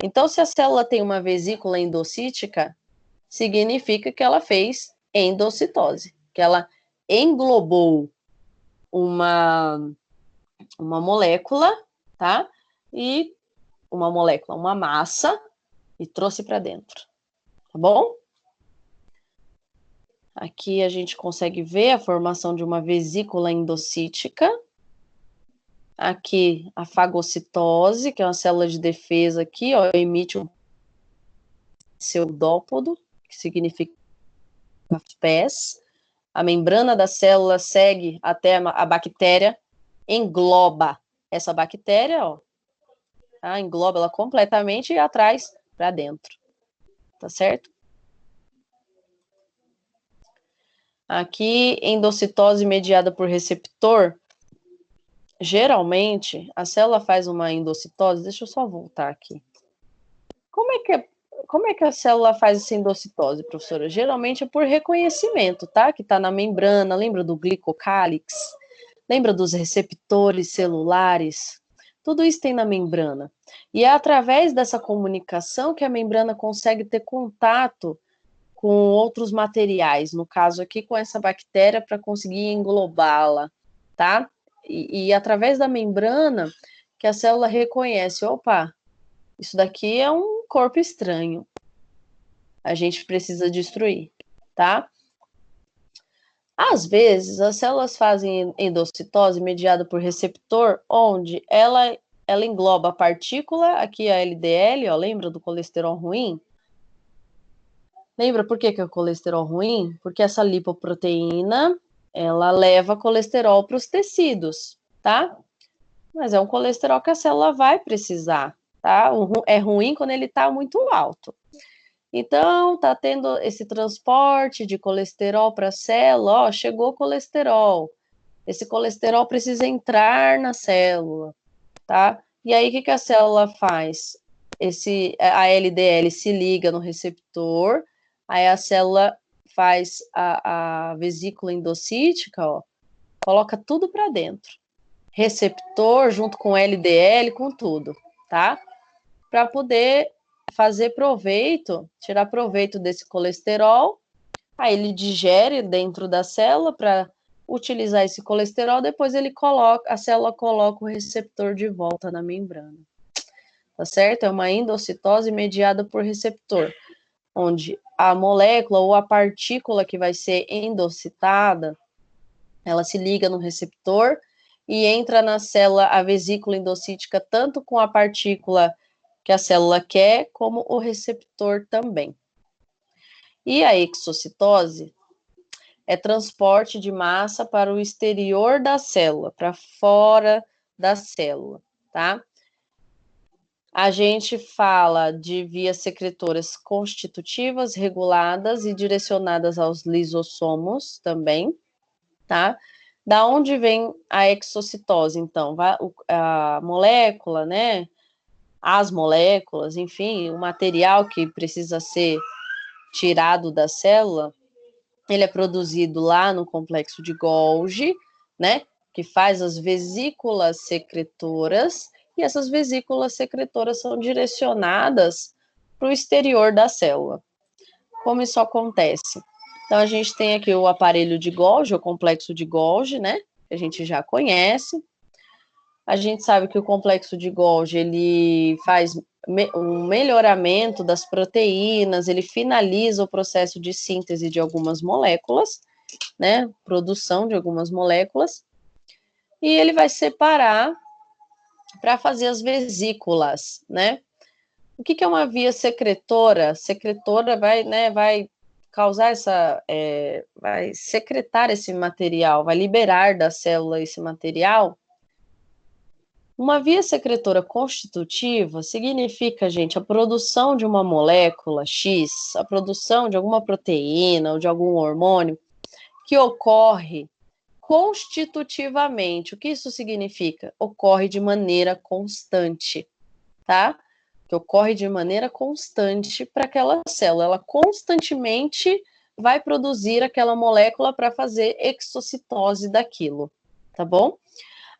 Speaker 1: Então, se a célula tem uma vesícula endocítica, significa que ela fez endocitose, que ela englobou uma molécula, tá? E uma massa, e trouxe para dentro, tá bom? Aqui a gente consegue ver a formação de uma vesícula endocítica. Aqui a fagocitose, que é uma célula de defesa aqui, ó, emite um pseudópodo, que significa pés. A membrana da célula segue até a bactéria, engloba essa bactéria, ó, tá? Engloba ela completamente e atrás para dentro, tá certo? Aqui, endocitose mediada por receptor. Geralmente, a célula faz uma endocitose. Deixa eu só voltar aqui. Como é que a célula faz essa endocitose, professora? Geralmente é por reconhecimento, tá? Que tá na membrana. Lembra do glicocálix? Lembra dos receptores celulares? Tudo isso tem na membrana. E é através dessa comunicação que a membrana consegue ter contato com outros materiais, no caso aqui com essa bactéria, para conseguir englobá-la, tá? E através da membrana que a célula reconhece, opa, isso daqui é um corpo estranho, a gente precisa destruir, tá? Às vezes, as células fazem endocitose mediada por receptor, onde ela engloba a partícula, aqui a LDL, ó, lembra do colesterol ruim? Lembra por que é o colesterol ruim? Porque essa lipoproteína, ela leva colesterol para os tecidos, tá? Mas é um colesterol que a célula vai precisar, tá? É ruim quando ele está muito alto. Então, tá tendo esse transporte de colesterol para a célula, ó, chegou o colesterol. Esse colesterol precisa entrar na célula, tá? E aí, o que a célula faz? A LDL se liga no receptor, aí a célula faz a vesícula endocítica, ó, coloca tudo para dentro. Receptor junto com LDL, com tudo, tá? Para poder fazer proveito, tirar proveito desse colesterol, aí ele digere dentro da célula para utilizar esse colesterol, depois a célula coloca o receptor de volta na membrana. Tá certo? É uma endocitose mediada por receptor, onde a molécula ou a partícula que vai ser endocitada, ela se liga no receptor e entra na célula, a vesícula endocítica, tanto com a partícula que a célula quer, como o receptor também. E a exocitose é transporte de massa para o exterior da célula, para fora da célula, tá? A gente fala de vias secretoras constitutivas, reguladas e direcionadas aos lisossomos também, tá? Da onde vem a exocitose, então? A molécula, né? As moléculas, enfim, o material que precisa ser tirado da célula, ele é produzido lá no complexo de Golgi, né? Que faz as vesículas secretoras, e essas vesículas secretoras são direcionadas para o exterior da célula. Como isso acontece? Então, a gente tem aqui o aparelho de Golgi, o complexo de Golgi, né? Que a gente já conhece. A gente sabe que o complexo de Golgi, ele faz um melhoramento das proteínas, ele finaliza o processo de síntese de algumas moléculas, né? Produção de algumas moléculas. E ele vai separar para fazer as vesículas, né? O que é uma via secretora? Secretora vai causar vai secretar esse material, vai liberar da célula esse material. Uma via secretora constitutiva significa, gente, a produção de uma molécula X, a produção de alguma proteína ou de algum hormônio que ocorre constitutivamente. O que isso significa? Ocorre de maneira constante, tá? Que ocorre de maneira constante para aquela célula. Ela constantemente vai produzir aquela molécula para fazer exocitose daquilo, tá bom?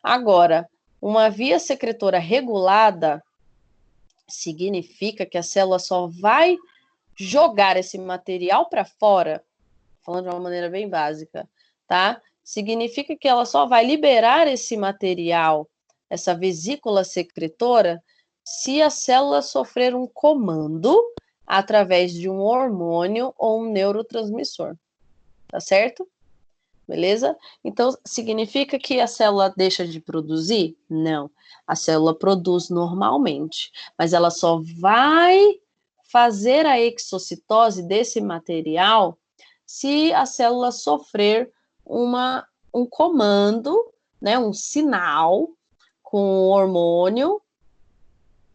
Speaker 1: Agora, uma via secretora regulada significa que a célula só vai jogar esse material para fora, falando de uma maneira bem básica, tá? Significa que ela só vai liberar esse material, essa vesícula secretora, se a célula sofrer um comando através de um hormônio ou um neurotransmissor, tá certo? Beleza? Então, significa que a célula deixa de produzir? Não. A célula produz normalmente, mas ela só vai fazer a exocitose desse material se a célula sofrer um comando, né, um sinal com um hormônio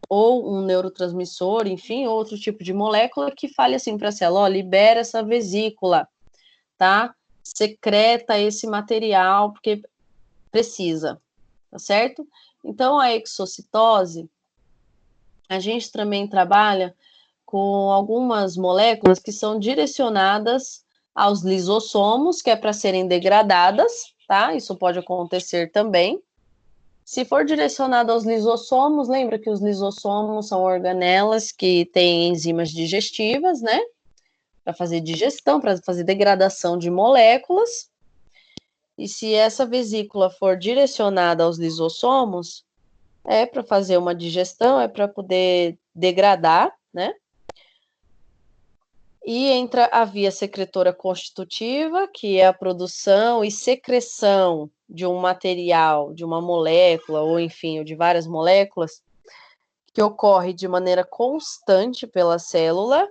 Speaker 1: ou um neurotransmissor, enfim, outro tipo de molécula que fale assim para a célula, ó, libera essa vesícula, tá? Secreta esse material, porque precisa, tá certo? Então, a exocitose, a gente também trabalha com algumas moléculas que são direcionadas aos lisossomos, que é para serem degradadas, tá? Isso pode acontecer também. Se for direcionado aos lisossomos, lembra que os lisossomos são organelas que têm enzimas digestivas, né? Para fazer digestão, para fazer degradação de moléculas. E se essa vesícula for direcionada aos lisossomos, é para fazer uma digestão, é para poder degradar, né? E entra a via secretora constitutiva, que é a produção e secreção de um material, de uma molécula, ou enfim, de várias moléculas, que ocorre de maneira constante pela célula,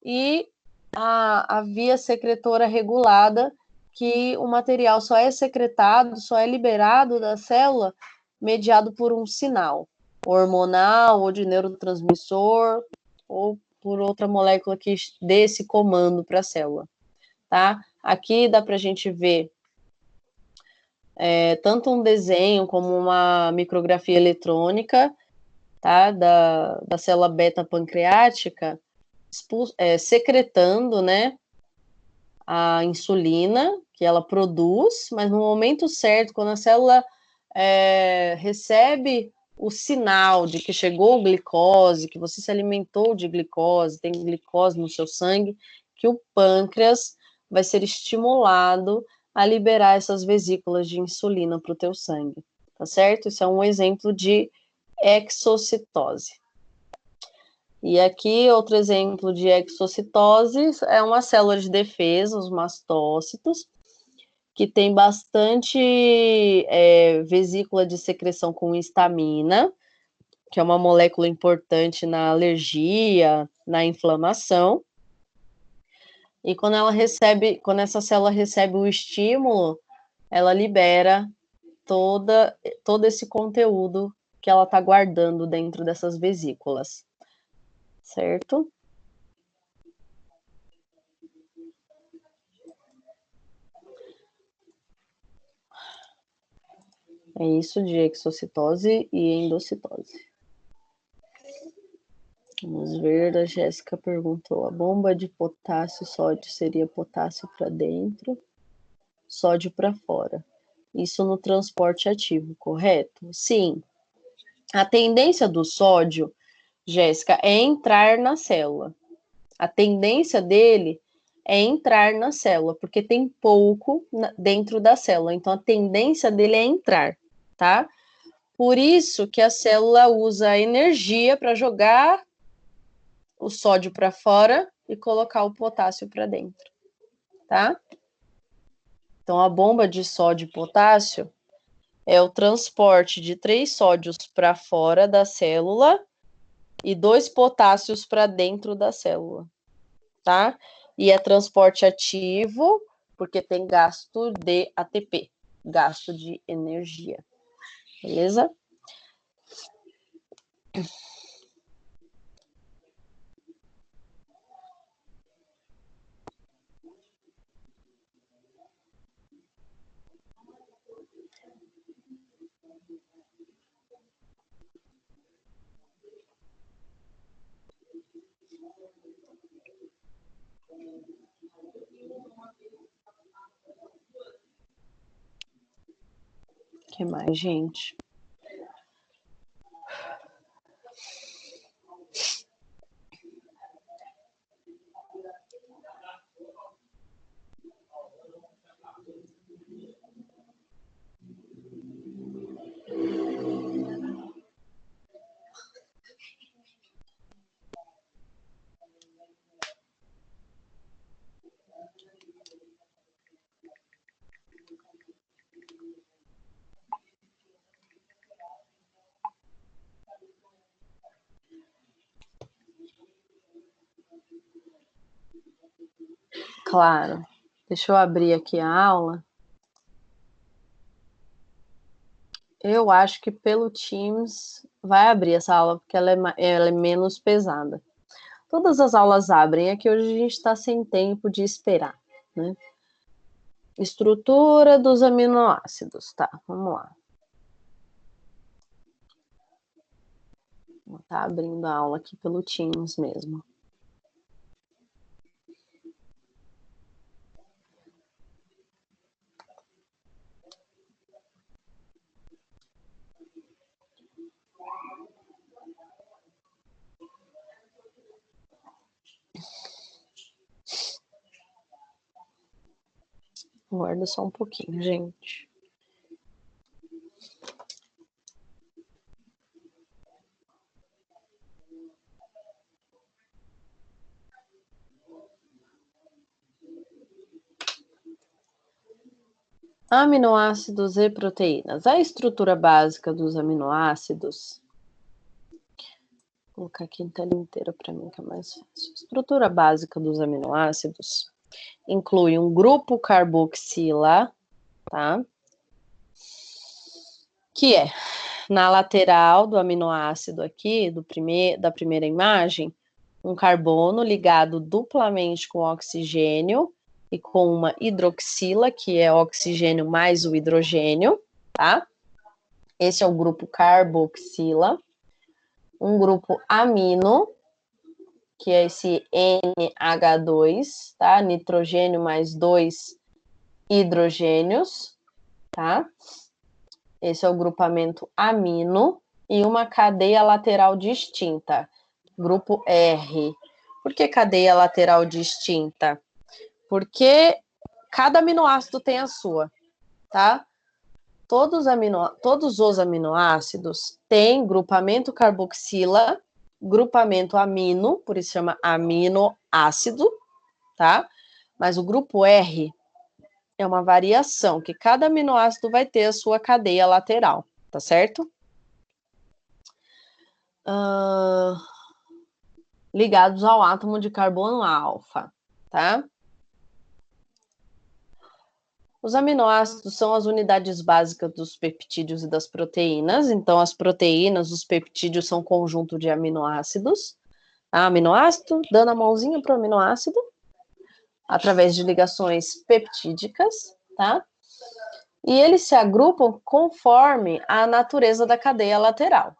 Speaker 1: e a via secretora regulada, que o material só é secretado, só é liberado da célula mediado por um sinal hormonal ou de neurotransmissor ou por outra molécula que dê esse comando para a célula, tá? Aqui dá para a gente ver tanto um desenho como uma micrografia eletrônica, tá? Da célula beta pancreática, secretando, né, a insulina que ela produz, mas no momento certo, quando a célula recebe o sinal de que chegou glicose, que você se alimentou de glicose, tem glicose no seu sangue, que o pâncreas vai ser estimulado a liberar essas vesículas de insulina para o teu sangue, tá certo? Isso é um exemplo de exocitose. E aqui, outro exemplo de exocitose é uma célula de defesa, os mastócitos, que tem bastante vesícula de secreção com histamina, que é uma molécula importante na alergia, na inflamação. E quando essa célula recebe o estímulo, ela libera todo esse conteúdo que ela está guardando dentro dessas vesículas, certo? É isso de exocitose e endocitose. Vamos ver, a Jéssica perguntou, a bomba de potássio e sódio seria potássio para dentro, sódio para fora. Isso no transporte ativo, correto? Sim. A tendência do sódio, Jéssica, é entrar na célula. A tendência dele é entrar na célula, porque tem pouco dentro da célula. Então, a tendência dele é entrar, tá? Por isso que a célula usa a energia para jogar o sódio para fora e colocar o potássio para dentro, tá? Então, a bomba de sódio e potássio é o transporte de 3 sódios para fora da célula e 2 potássios para dentro da célula, tá? E é transporte ativo, porque tem gasto de ATP, gasto de energia, beleza? O que mais, gente? Claro. Deixa eu abrir aqui a aula. Eu acho que pelo Teams vai abrir essa aula, porque ela é menos pesada. Todas as aulas abrem, é que hoje a gente está sem tempo de esperar, né? Estrutura dos aminoácidos, tá, vamos lá. Tá abrindo a aula aqui pelo Teams mesmo. Aguarda só um pouquinho, gente. Aminoácidos e proteínas. A estrutura básica dos aminoácidos. Vou colocar aqui em tela inteira para mim, que é mais fácil. A estrutura básica dos aminoácidos inclui um grupo carboxila, tá? Que é na lateral do aminoácido aqui, da primeira imagem, um carbono ligado duplamente com oxigênio e com uma hidroxila, que é oxigênio mais o hidrogênio, tá? Esse é o grupo carboxila. Um grupo amino, que é esse NH2, tá? Nitrogênio mais 2 hidrogênios, tá? Esse é o grupamento amino e uma cadeia lateral distinta, grupo R. Por que cadeia lateral distinta? Porque cada aminoácido tem a sua, tá? Todos os aminoácidos têm grupamento carboxila, grupamento amino, por isso chama aminoácido, tá? Mas o grupo R é uma variação, que cada aminoácido vai ter a sua cadeia lateral, tá certo? Ligados ao átomo de carbono alfa, tá? Os aminoácidos são as unidades básicas dos peptídeos e das proteínas. Então, as proteínas, os peptídeos são um conjunto de aminoácidos. Aminoácido, dando a mãozinha para o aminoácido, através de ligações peptídicas, tá? E eles se agrupam conforme a natureza da cadeia lateral,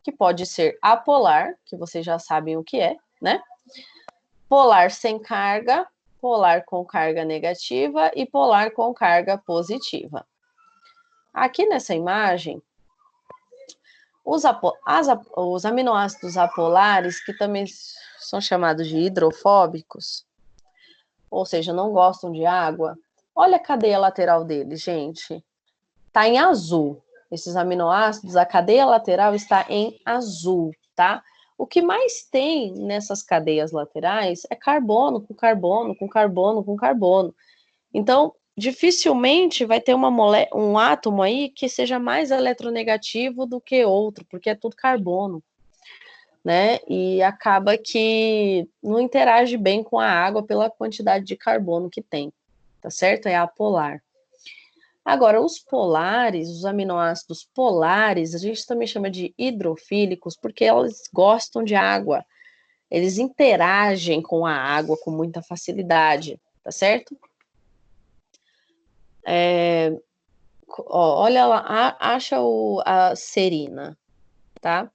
Speaker 1: que pode ser apolar, que vocês já sabem o que é, né? Polar sem carga, polar com carga negativa e polar com carga positiva. Aqui nessa imagem, os aminoácidos apolares, que também são chamados de hidrofóbicos, ou seja, não gostam de água, olha a cadeia lateral deles, gente. Está em azul. Esses aminoácidos, a cadeia lateral está em azul, tá? O que mais tem nessas cadeias laterais é carbono com carbono, com carbono, com carbono. Então, dificilmente vai ter um átomo aí que seja mais eletronegativo do que outro, porque é tudo carbono, né? E acaba que não interage bem com a água pela quantidade de carbono que tem, tá certo? É apolar. Agora, os polares, os aminoácidos polares, a gente também chama de hidrofílicos, porque eles gostam de água. Eles interagem com a água com muita facilidade, tá certo? Olha lá, acha a serina, tá?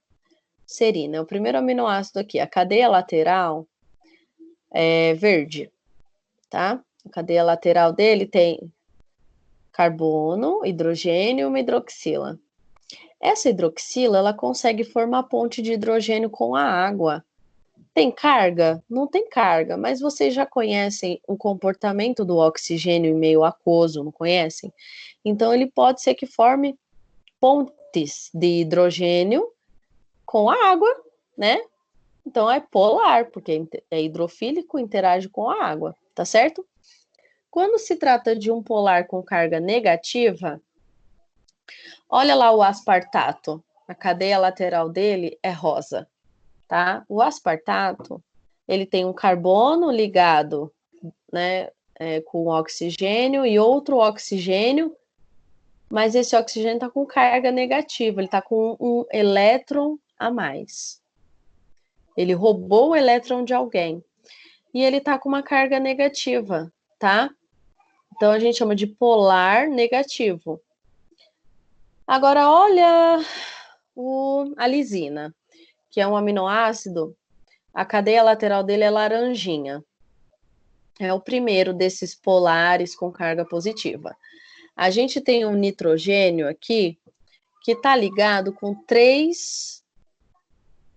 Speaker 1: Serina é o primeiro aminoácido aqui. A cadeia lateral é verde, tá? A cadeia lateral dele tem carbono, hidrogênio e uma hidroxila. Essa hidroxila, ela consegue formar ponte de hidrogênio com a água. Tem carga? Não tem carga, mas vocês já conhecem o comportamento do oxigênio em meio aquoso, não conhecem? Então, ele pode ser que forme pontes de hidrogênio com a água, né? Então, é polar, porque é hidrofílico, interage com a água, tá certo? Quando se trata de um polar com carga negativa, olha lá o aspartato. A cadeia lateral dele é rosa, tá? O aspartato, ele tem um carbono ligado, né, com oxigênio e outro oxigênio, mas esse oxigênio está com carga negativa, ele está com um elétron a mais. Ele roubou o elétron de alguém. E ele está com uma carga negativa, tá? Então, a gente chama de polar negativo. Agora, olha a lisina, que é um aminoácido, a cadeia lateral dele é laranjinha. É o primeiro desses polares com carga positiva. A gente tem um nitrogênio aqui, que está ligado com 3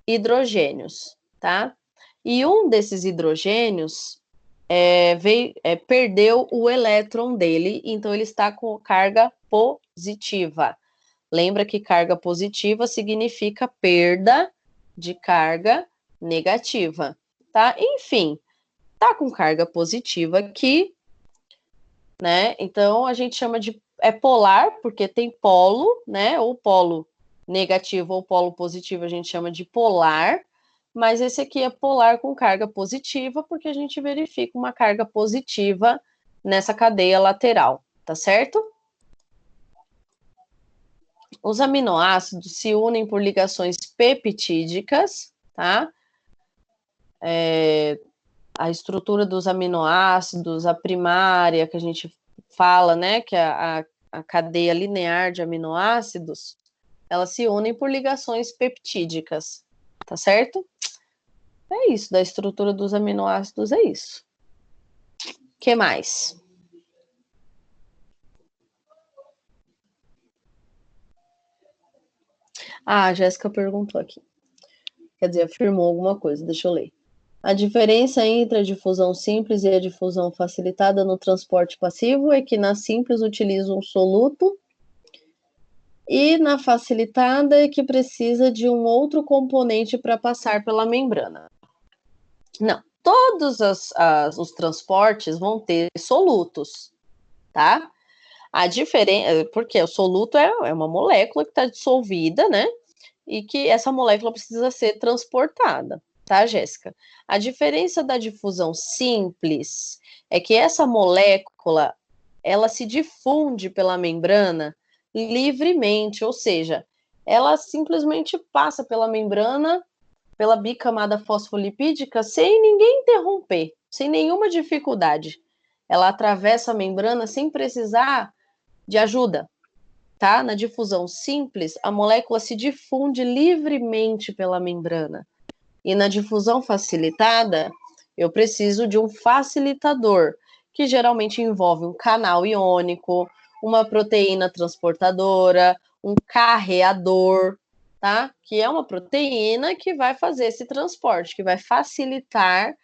Speaker 1: hidrogênios, tá? E um desses hidrogênios perdeu o elétron dele, então ele está com carga positiva. Lembra que carga positiva significa perda de carga negativa, tá? Enfim, tá com carga positiva aqui, né? Então a gente chama de polar, porque tem polo, né? Ou polo negativo ou polo positivo a gente chama de polar. Mas esse aqui é polar com carga positiva, porque a gente verifica uma carga positiva nessa cadeia lateral, tá certo? Os aminoácidos se unem por ligações peptídicas, tá? A estrutura dos aminoácidos, a primária, que a gente fala, né, que é a cadeia linear de aminoácidos, elas se unem por ligações peptídicas, tá certo? É isso, da estrutura dos aminoácidos é isso. O que mais? A Jéssica perguntou aqui. Quer dizer, afirmou alguma coisa, deixa eu ler. A diferença entre a difusão simples e a difusão facilitada no transporte passivo é que na simples utiliza um soluto e na facilitada é que precisa de um outro componente para passar pela membrana. Não, todos os transportes vão ter solutos, tá? A diferença, porque o soluto é uma molécula que está dissolvida, né? E que essa molécula precisa ser transportada, tá, Jéssica? A diferença da difusão simples é que essa molécula, ela se difunde pela membrana livremente, ou seja, ela simplesmente passa pela membrana, pela bicamada fosfolipídica, sem ninguém interromper, sem nenhuma dificuldade. Ela atravessa a membrana sem precisar de ajuda, tá? Na difusão simples, a molécula se difunde livremente pela membrana. E na difusão facilitada, eu preciso de um facilitador, que geralmente envolve um canal iônico, uma proteína transportadora, um carreador, tá? Que é uma proteína que vai fazer esse transporte, que vai facilitar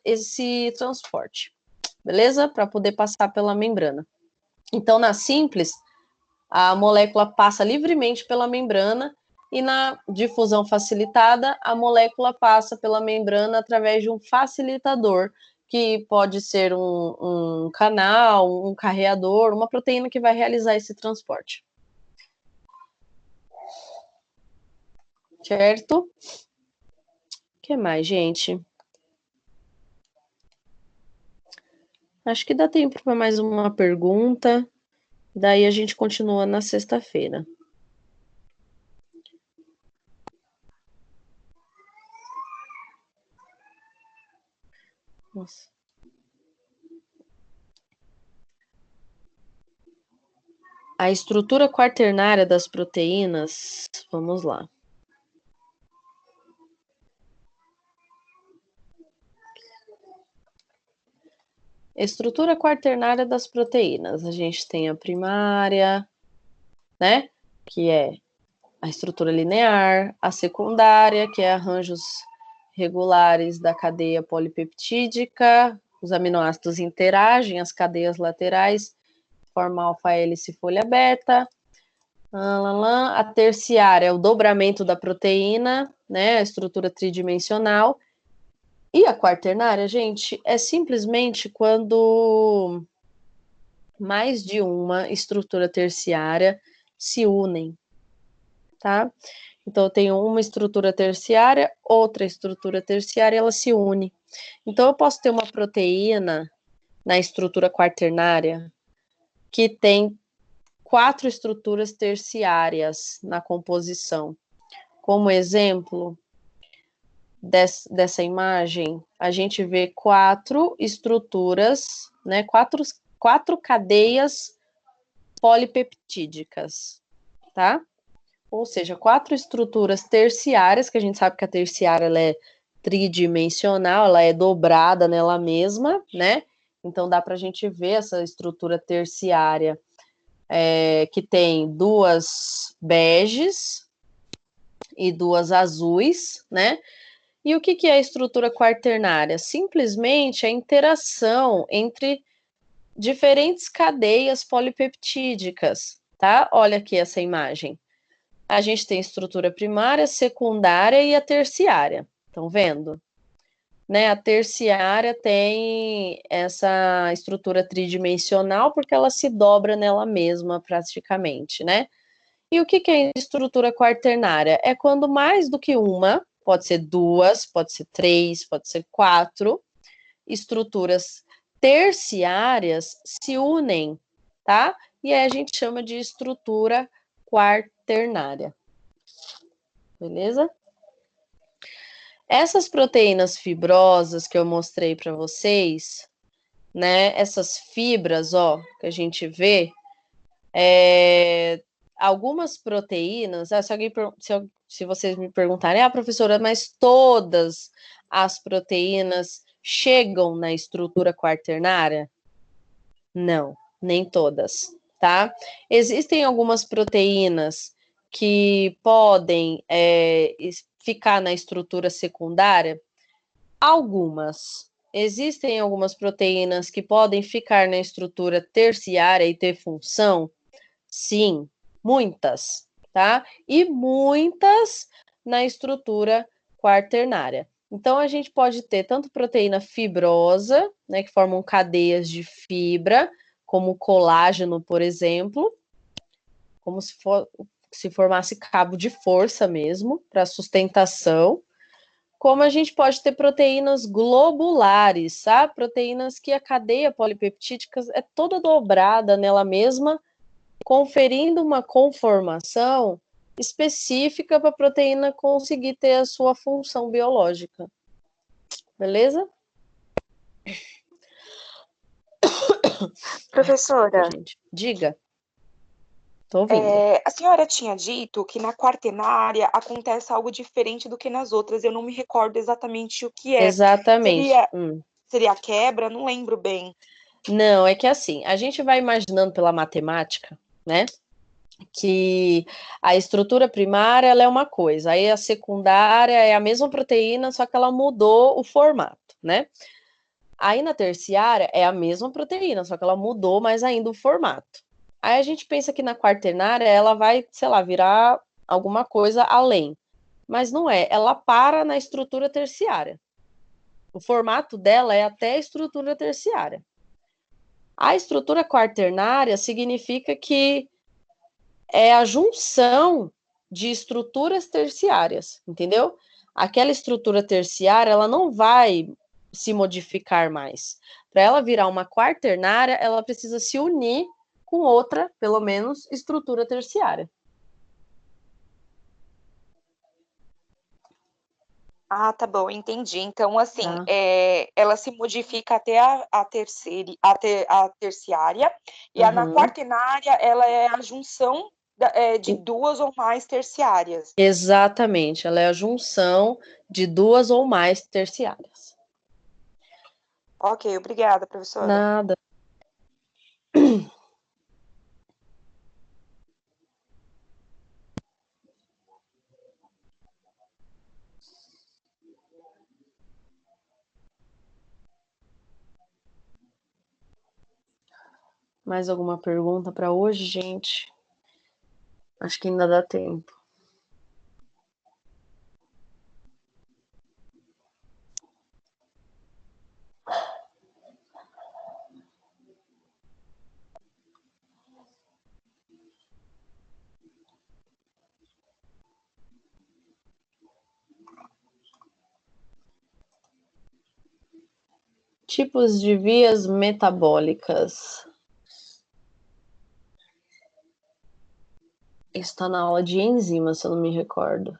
Speaker 1: esse transporte, beleza? Para poder passar pela membrana. Então, na simples, a molécula passa livremente pela membrana e na difusão facilitada, a molécula passa pela membrana através de um facilitador, que pode ser um canal, um carreador, uma proteína que vai realizar esse transporte. Certo? O que mais, gente? Acho que dá tempo para mais uma pergunta. Daí a gente continua na sexta-feira. Nossa. A estrutura quaternária das proteínas, vamos lá. Estrutura quaternária das proteínas. A gente tem a primária, né? Que é a estrutura linear, a secundária, que é arranjos regulares da cadeia polipeptídica, os aminoácidos interagem, as cadeias laterais, forma alfa-hélice e folha beta. A terciária é o dobramento da proteína, né? A estrutura tridimensional. E a quaternária, gente, é simplesmente quando mais de uma estrutura terciária se unem, tá? Então, eu tenho uma estrutura terciária, outra estrutura terciária, ela se une. Então, eu posso ter uma proteína na estrutura quaternária que tem 4 estruturas terciárias na composição. Como exemplo dessa imagem, a gente vê 4 estruturas, né? Quatro cadeias polipeptídicas, tá? Ou seja, 4 estruturas terciárias, que a gente sabe que a terciária ela é tridimensional, ela é dobrada nela mesma, né? Então dá para a gente ver essa estrutura terciária que tem 2 beges e 2 azuis, né? E o que é a estrutura quaternária? Simplesmente a interação entre diferentes cadeias polipeptídicas, tá? Olha aqui essa imagem. A gente tem estrutura primária, secundária e a terciária. Estão vendo? Né? A terciária tem essa estrutura tridimensional porque ela se dobra nela mesma praticamente, né? E o que é estrutura quaternária? É quando mais do que uma, pode ser 2, pode ser 3, pode ser 4 estruturas terciárias se unem, tá? E aí a gente chama de estrutura quaternária. Beleza? Essas proteínas fibrosas que eu mostrei para vocês, né? Essas fibras, ó, que a gente vê, algumas proteínas, se vocês me perguntarem, professora, mas todas as proteínas chegam na estrutura quaternária? Não, nem todas, tá? Existem algumas proteínas que podem ficar na estrutura secundária? Algumas. Existem algumas proteínas que podem ficar na estrutura terciária e ter função? Sim, muitas, tá? E muitas na estrutura quaternária. Então, a gente pode ter tanto proteína fibrosa, né, que formam cadeias de fibra, como o colágeno, por exemplo, como se formasse cabo de força mesmo, para sustentação, como a gente pode ter proteínas globulares, sabe? Proteínas que a cadeia polipeptídica é toda dobrada nela mesma, conferindo uma conformação específica para a proteína conseguir ter a sua função biológica. Beleza?
Speaker 2: Professora,
Speaker 1: Gente, diga. Tô ouvindo.
Speaker 2: a senhora tinha dito que na quaternária acontece algo diferente do que nas outras. Eu não me recordo exatamente o que é.
Speaker 1: Exatamente.
Speaker 2: Seria quebra? Não lembro bem.
Speaker 1: Não, é que assim, a gente vai imaginando pela matemática, né? Que a estrutura primária ela é uma coisa, aí a secundária é a mesma proteína, só que ela mudou o formato, né? Aí na terciária é a mesma proteína, só que ela mudou mais ainda o formato. Aí a gente pensa que na quaternária ela vai, sei lá, virar alguma coisa além. Mas não é, ela para na estrutura terciária. O formato dela é até a estrutura terciária. A estrutura quaternária significa que é a junção de estruturas terciárias, entendeu? Aquela estrutura terciária, ela não vai se modificar mais. Para ela virar uma quaternária, ela precisa se unir com outra, pelo menos, estrutura terciária.
Speaker 2: Ah, tá bom, entendi. Então, assim,
Speaker 1: Tá.
Speaker 2: ela se modifica até a terciária, e na quaternária ela é a junção de duas ou mais terciárias.
Speaker 1: Exatamente, ela é a junção de duas ou mais terciárias.
Speaker 2: Ok, obrigada, professora.
Speaker 1: Nada. Mais alguma pergunta para hoje, gente? Acho que ainda dá tempo. Tipos de vias metabólicas. Está na aula de enzimas, se eu não me recordo.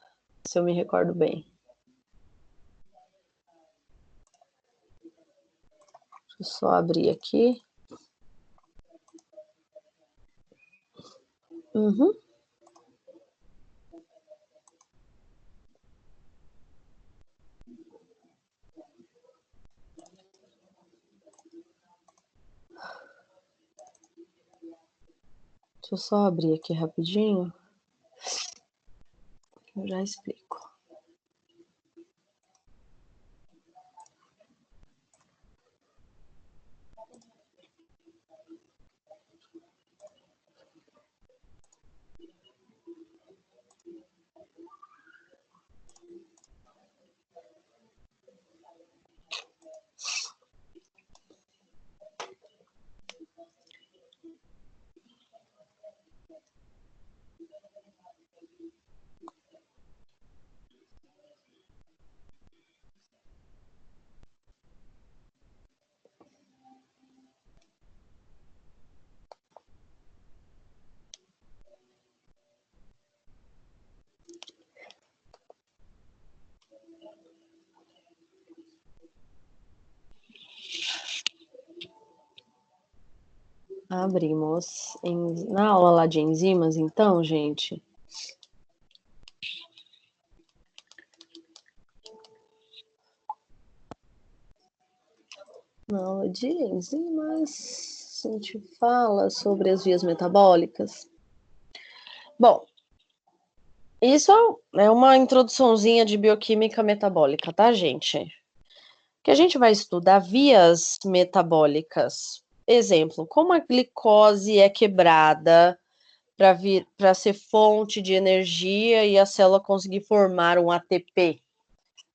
Speaker 1: Se eu me recordo bem. Deixa eu só abrir aqui. Deixa eu só abrir aqui rapidinho. Eu já explico. Abrimos. Na aula lá de enzimas, então, gente. Na aula de enzimas, a gente fala sobre as vias metabólicas. Bom, isso é uma introduçãozinha de bioquímica metabólica, tá, gente? Que a gente vai estudar vias metabólicas. Exemplo, como a glicose é quebrada para ser fonte de energia e a célula conseguir formar um ATP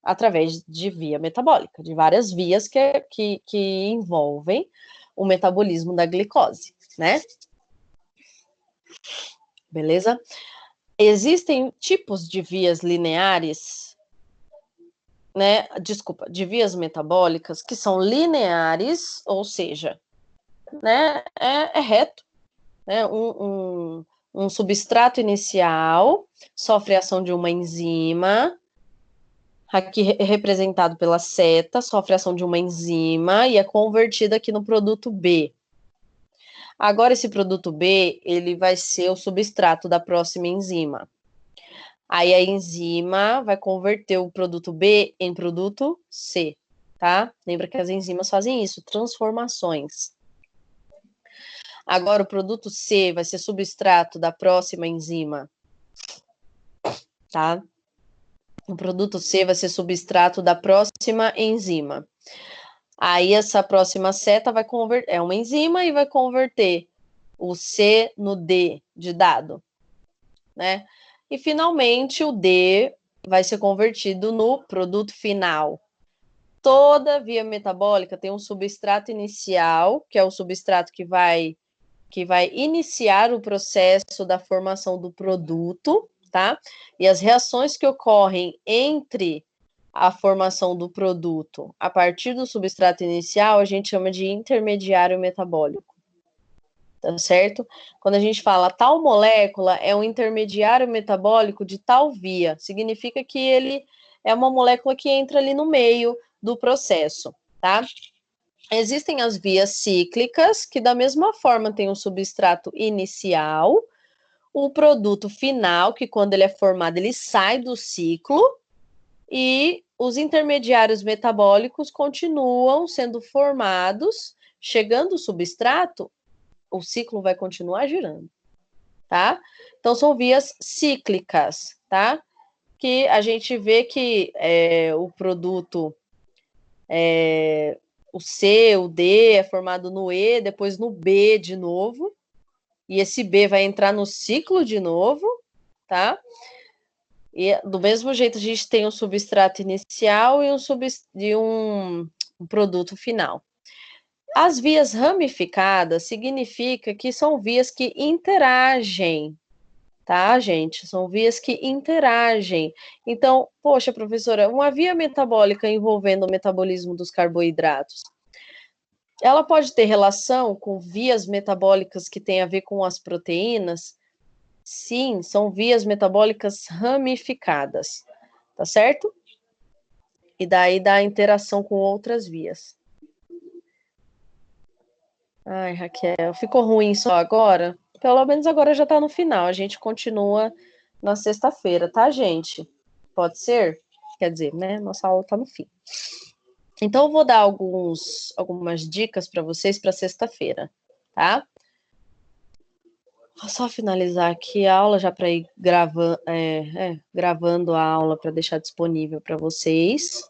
Speaker 1: através de via metabólica, de várias vias que envolvem o metabolismo da glicose, né? Beleza? Existem tipos de vias lineares né, desculpa, de vias metabólicas que são lineares, ou seja, né, é reto, né, um substrato inicial sofre a ação de uma enzima, aqui representado pela seta, sofre a ação de uma enzima e é convertido aqui no produto B. Agora, esse produto B, ele vai ser o substrato da próxima enzima. Aí a enzima vai converter o produto B em produto C, tá? Lembra que as enzimas fazem isso, transformações. Agora o produto C vai ser substrato da próxima enzima, tá? O produto C vai ser substrato da próxima enzima. Aí essa próxima seta vai converter, é uma enzima e vai converter o C no D de dado, né? E finalmente o D vai ser convertido no produto final. Toda via metabólica tem um substrato inicial, que é o substrato que vai iniciar o processo da formação do produto, tá? E as reações que ocorrem entre a formação do produto a partir do substrato inicial, a gente chama de intermediário metabólico. Tá certo? Quando a gente fala tal molécula é um intermediário metabólico de tal via, significa que ele é uma molécula que entra ali no meio do processo, tá? Existem as vias cíclicas, que da mesma forma tem um substrato inicial, o produto final, que quando ele é formado, ele sai do ciclo, e os intermediários metabólicos continuam sendo formados, chegando o substrato, o ciclo vai continuar girando, tá? Então, são vias cíclicas, tá? Que a gente vê que o produto, o C, o D é formado no E, depois no B de novo, e esse B vai entrar no ciclo de novo, tá? E do mesmo jeito a gente tem um substrato inicial e um produto final. As vias ramificadas significa que são vias que interagem, tá, gente? São vias que interagem. Então, poxa, professora, uma via metabólica envolvendo o metabolismo dos carboidratos, ela pode ter relação com vias metabólicas que têm a ver com as proteínas? Sim, são vias metabólicas ramificadas, tá certo? E daí dá interação com outras vias. Ai, Raquel, ficou ruim só agora? Pelo menos agora já tá no final. A gente continua na sexta-feira, tá, gente? Pode ser? Quer dizer, né? Nossa aula tá no fim. Então, eu vou dar algumas dicas para vocês para sexta-feira, tá? Vou só finalizar aqui a aula já para ir gravando a aula para deixar disponível para vocês.